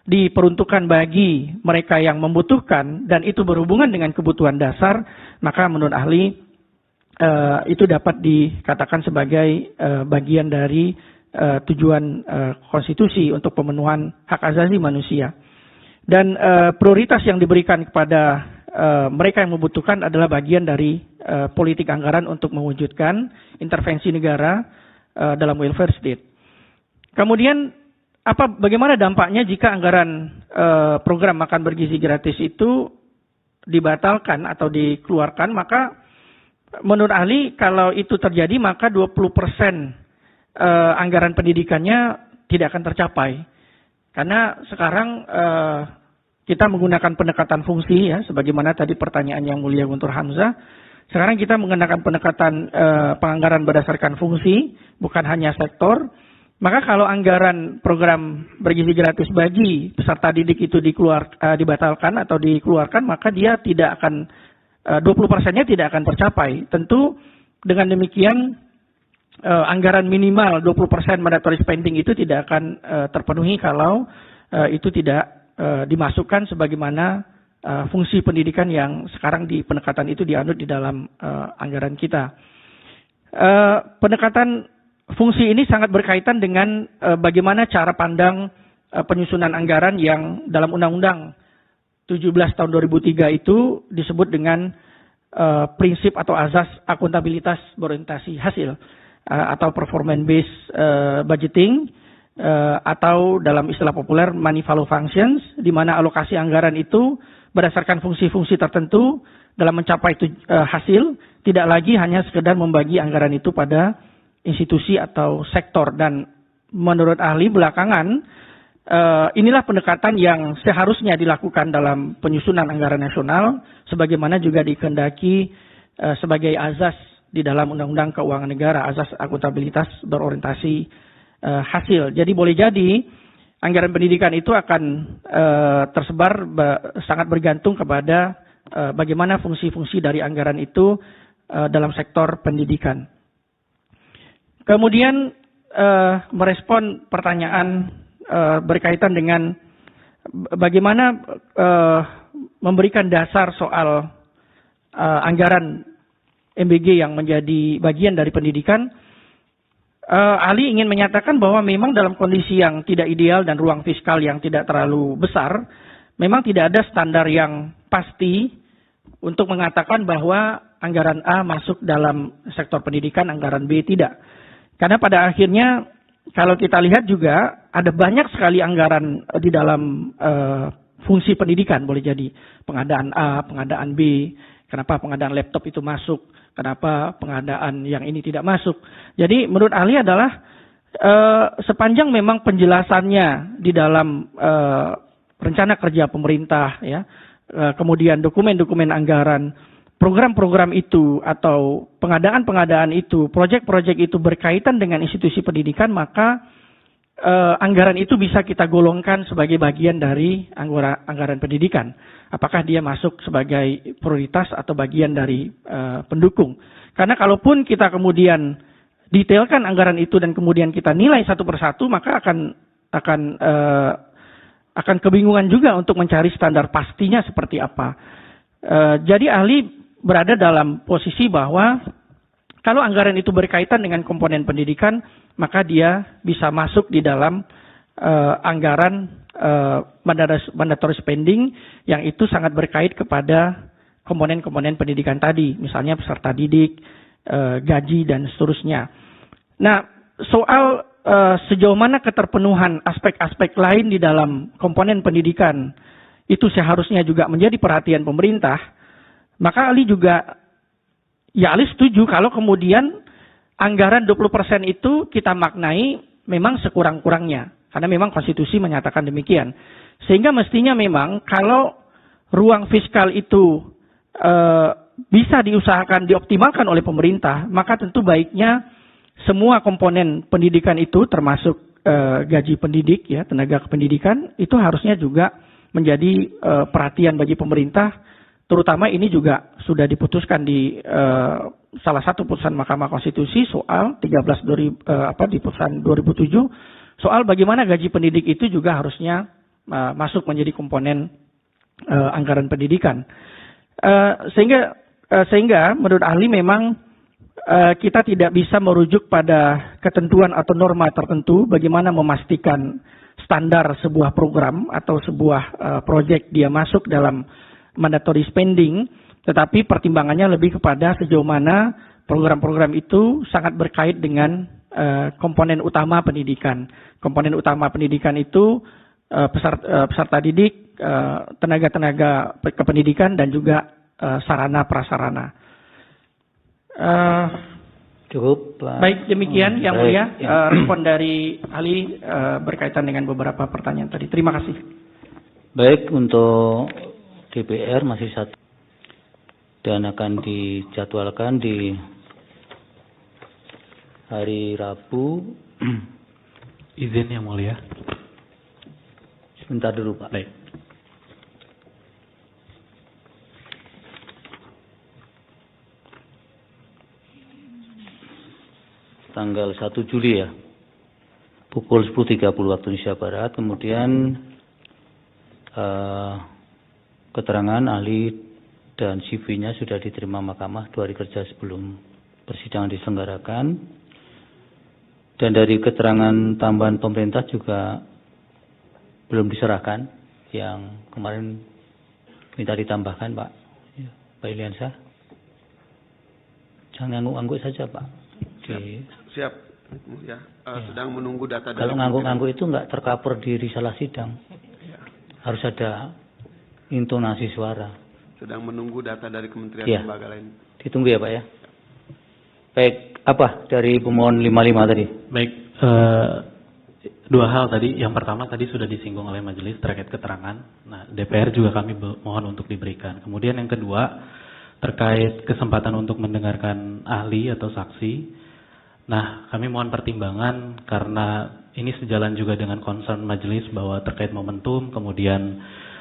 S14: diperuntukkan bagi mereka yang membutuhkan dan itu berhubungan dengan kebutuhan dasar, maka menurut ahli itu dapat dikatakan sebagai bagian dari tujuan konstitusi untuk pemenuhan hak asasi manusia. Dan prioritas yang diberikan kepada mereka yang membutuhkan adalah bagian dari politik anggaran untuk mewujudkan intervensi negara dalam welfare state. Kemudian bagaimana dampaknya jika anggaran program makan bergizi gratis itu dibatalkan atau dikeluarkan? Maka menurut ahli, kalau itu terjadi maka 20% anggaran pendidikannya tidak akan tercapai. Karena sekarang kita menggunakan pendekatan fungsi ya, sebagaimana tadi pertanyaan yang mulia Guntur Hamzah. Sekarang kita menggunakan pendekatan penganggaran berdasarkan fungsi, bukan hanya sektor. Maka kalau anggaran program bergizi gratis bagi peserta didik itu dibatalkan atau dikeluarkan, maka dia tidak akan 20%-nya tidak akan tercapai. Tentu dengan demikian anggaran minimal 20% mandatory spending itu tidak akan terpenuhi kalau itu tidak dimasukkan sebagaimana fungsi pendidikan yang sekarang di pendekatan itu dianut di dalam anggaran kita. Pendekatan fungsi ini sangat berkaitan dengan bagaimana cara pandang penyusunan anggaran yang dalam Undang-Undang 17 tahun 2003 itu disebut dengan prinsip atau azas akuntabilitas berorientasi hasil atau performance based budgeting atau dalam istilah populer money follow functions, di mana alokasi anggaran itu berdasarkan fungsi-fungsi tertentu dalam mencapai hasil, tidak lagi hanya sekedar membagi anggaran itu pada institusi atau sektor. Dan menurut ahli belakangan, inilah pendekatan yang seharusnya dilakukan dalam penyusunan anggaran nasional, sebagaimana juga dikehendaki sebagai azas di dalam Undang-Undang Keuangan Negara, azas akuntabilitas berorientasi hasil. Jadi boleh jadi anggaran pendidikan itu akan tersebar sangat bergantung kepada bagaimana fungsi-fungsi dari anggaran itu dalam sektor pendidikan. Kemudian merespon pertanyaan berkaitan dengan bagaimana memberikan dasar soal anggaran MBG yang menjadi bagian dari pendidikan. Ali ingin menyatakan bahwa memang dalam kondisi yang tidak ideal dan ruang fiskal yang tidak terlalu besar, memang tidak ada standar yang pasti untuk mengatakan bahwa anggaran A masuk dalam sektor pendidikan, anggaran B tidak. Karena pada akhirnya kalau kita lihat juga ada banyak sekali anggaran di dalam fungsi pendidikan, boleh jadi pengadaan A, pengadaan B, kenapa pengadaan laptop itu masuk, kenapa pengadaan yang ini tidak masuk. Jadi menurut ahli adalah sepanjang memang penjelasannya di dalam rencana kerja pemerintah, ya, kemudian dokumen-dokumen anggaran, program-program itu atau pengadaan-pengadaan itu, proyek-proyek itu berkaitan dengan institusi pendidikan, maka anggaran itu bisa kita golongkan sebagai bagian dari anggaran pendidikan. Apakah dia masuk sebagai prioritas atau bagian dari pendukung. Karena kalaupun kita kemudian detailkan anggaran itu dan kemudian kita nilai satu persatu, maka akan kebingungan juga untuk mencari standar pastinya seperti apa. Jadi ahli berada dalam posisi bahwa kalau anggaran itu berkaitan dengan komponen pendidikan, maka dia bisa masuk di dalam anggaran mandatory spending yang itu sangat berkait kepada komponen-komponen pendidikan tadi, misalnya peserta didik, gaji, dan seterusnya. Nah, soal sejauh mana keterpenuhan aspek-aspek lain di dalam komponen pendidikan itu seharusnya juga menjadi perhatian pemerintah, maka Ali juga, ya Ali setuju kalau kemudian anggaran 20% itu kita maknai memang sekurang-kurangnya. Karena memang konstitusi menyatakan demikian. Sehingga mestinya memang kalau ruang fiskal itu bisa diusahakan, dioptimalkan oleh pemerintah, maka tentu baiknya semua komponen pendidikan itu termasuk gaji pendidik, ya, tenaga kependidikan, itu harusnya juga menjadi perhatian bagi pemerintah. Terutama ini juga sudah diputuskan di salah satu putusan Mahkamah Konstitusi soal 13 di putusan 2007 soal bagaimana gaji pendidik itu juga harusnya masuk menjadi komponen anggaran pendidikan. Sehingga menurut ahli memang kita tidak bisa merujuk pada ketentuan atau norma tertentu bagaimana memastikan standar sebuah program atau sebuah proyek dia masuk dalam mandatory spending, tetapi pertimbangannya lebih kepada sejauh mana program-program itu sangat berkait dengan komponen utama pendidikan. Komponen utama pendidikan itu peserta didik, tenaga-tenaga kependidikan, dan juga sarana prasarana.
S2: Cukup.
S14: Baik, demikian yang mulia respon dari ahli berkaitan dengan beberapa pertanyaan tadi. Terima kasih.
S2: Baik, untuk DPR masih satu dan akan dijadwalkan di hari Rabu.
S6: Izin yang mulia.
S2: Sebentar dulu Pak.
S6: Baik.
S2: Tanggal 1 Juli ya. Pukul 10.30 waktu Indonesia Barat. Kemudian keterangan ahli dan CV-nya sudah diterima mahkamah 2 hari kerja sebelum persidangan diselenggarakan. Dan dari keterangan tambahan pemerintah juga belum diserahkan, yang kemarin minta ditambahkan Pak. Ya, Pak Iliansyah. Jangan ngangguk-ngangguk saja Pak.
S8: Siap. Ya, sedang menunggu data.
S2: Kalau ngangguk-ngangguk itu nggak tercover di risalah sidang. Harus ada intonasi suara.
S8: Sedang menunggu data dari kementerian
S2: Ya.
S8: lembaga lain.
S2: Ditunggu ya Pak ya. Baik, apa dari pemohon 55 tadi?
S6: Baik, dua hal tadi. Yang pertama tadi sudah disinggung oleh majelis terkait keterangan. Nah, DPR juga kami mohon untuk diberikan. Kemudian yang kedua terkait kesempatan untuk mendengarkan ahli atau saksi. Nah, kami mohon pertimbangan karena ini sejalan juga dengan concern majelis bahwa terkait momentum, kemudian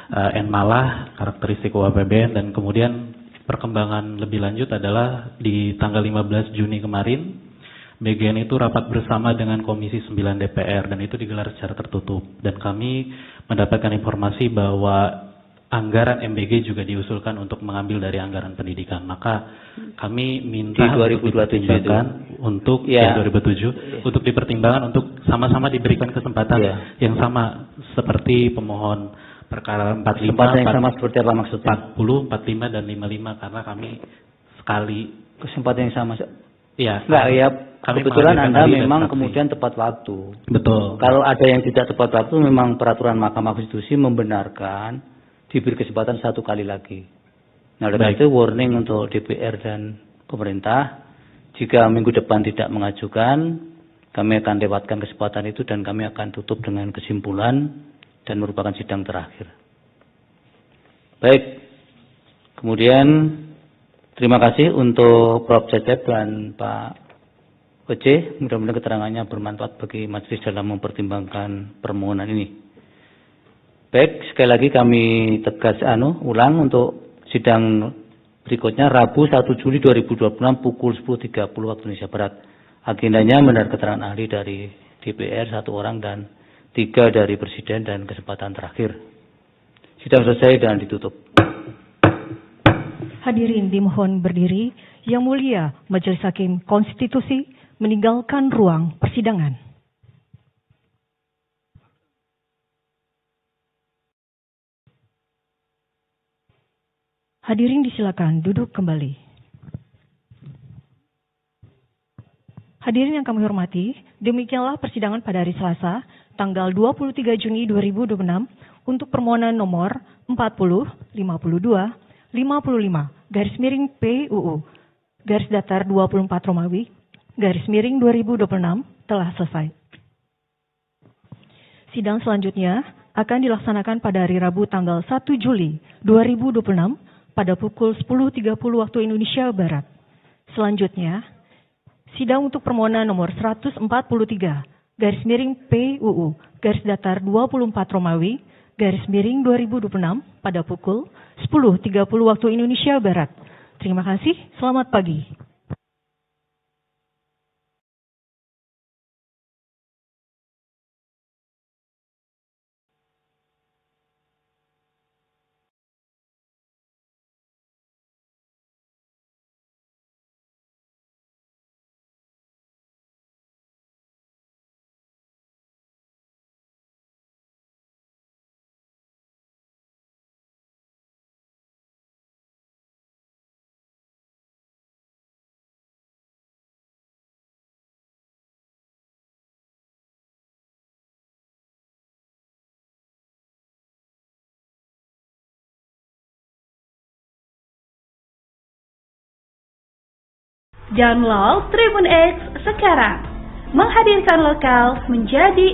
S6: enmalah, karakteristik UAPBN, dan kemudian perkembangan lebih lanjut adalah di tanggal 15 Juni kemarin, BGN itu rapat bersama dengan Komisi 9 DPR dan itu digelar secara tertutup. Dan kami mendapatkan informasi bahwa anggaran MBG juga diusulkan untuk mengambil dari anggaran pendidikan. Maka kami minta
S2: di 2027 itu
S6: untuk
S2: ya.
S6: 2007 untuk dipertimbangkan untuk sama-sama diberikan kesempatan yang sama seperti pemohon perkara 45,
S2: Kesempatan yang sama seperti apa maksudnya?
S6: 40, 45 dan 55 karena kami sekali
S2: kesempatan yang sama.
S6: Iya.
S2: Enggak ya, kebetulan Anda memang
S6: saksi.
S2: kemudian tepat waktu.
S6: Betul.
S2: Kalau ada yang tidak tepat waktu, memang peraturan Mahkamah Konstitusi membenarkan diberi kesempatan satu kali lagi. Nah, oleh itu warning untuk DPR dan pemerintah, jika minggu depan tidak mengajukan, kami akan lewatkan kesempatan itu dan kami akan tutup dengan kesimpulan dan merupakan sidang terakhir. Baik, kemudian terima kasih untuk Prof. Cecep dan Pak Oce. Mudah-mudahan keterangannya bermanfaat bagi majelis dalam mempertimbangkan permohonan ini. Baik, sekali lagi kami tegas ulang untuk sidang berikutnya Rabu 1 Juli 2026 pukul 10.30 waktu Indonesia Barat. Agendanya mendengar keterangan ahli dari DPR 1 orang dan 3 dari Presiden dan kesempatan terakhir. Sidang selesai dan ditutup.
S1: Hadirin dimohon berdiri. Yang mulia Majelis Hakim Konstitusi meninggalkan ruang persidangan. Hadirin disilakan duduk kembali. Hadirin yang kami hormati, demikianlah persidangan pada hari Selasa, tanggal 23 Juni 2026 untuk permohonan nomor 40, 52, 55, garis miring PUU, garis datar 24 Romawi, garis miring 2026 telah selesai. Sidang selanjutnya akan dilaksanakan pada hari Rabu tanggal 1 Juli 2026 pada pukul 10.30 waktu Indonesia Barat. Selanjutnya, sidang untuk permohonan nomor 143, garis miring PUU, garis datar 24 Romawi, garis miring 2026 pada pukul 10.30 waktu Indonesia Barat. Terima kasih, selamat pagi.
S19: Download Tribun X sekarang, menghadirkan lokal menjadi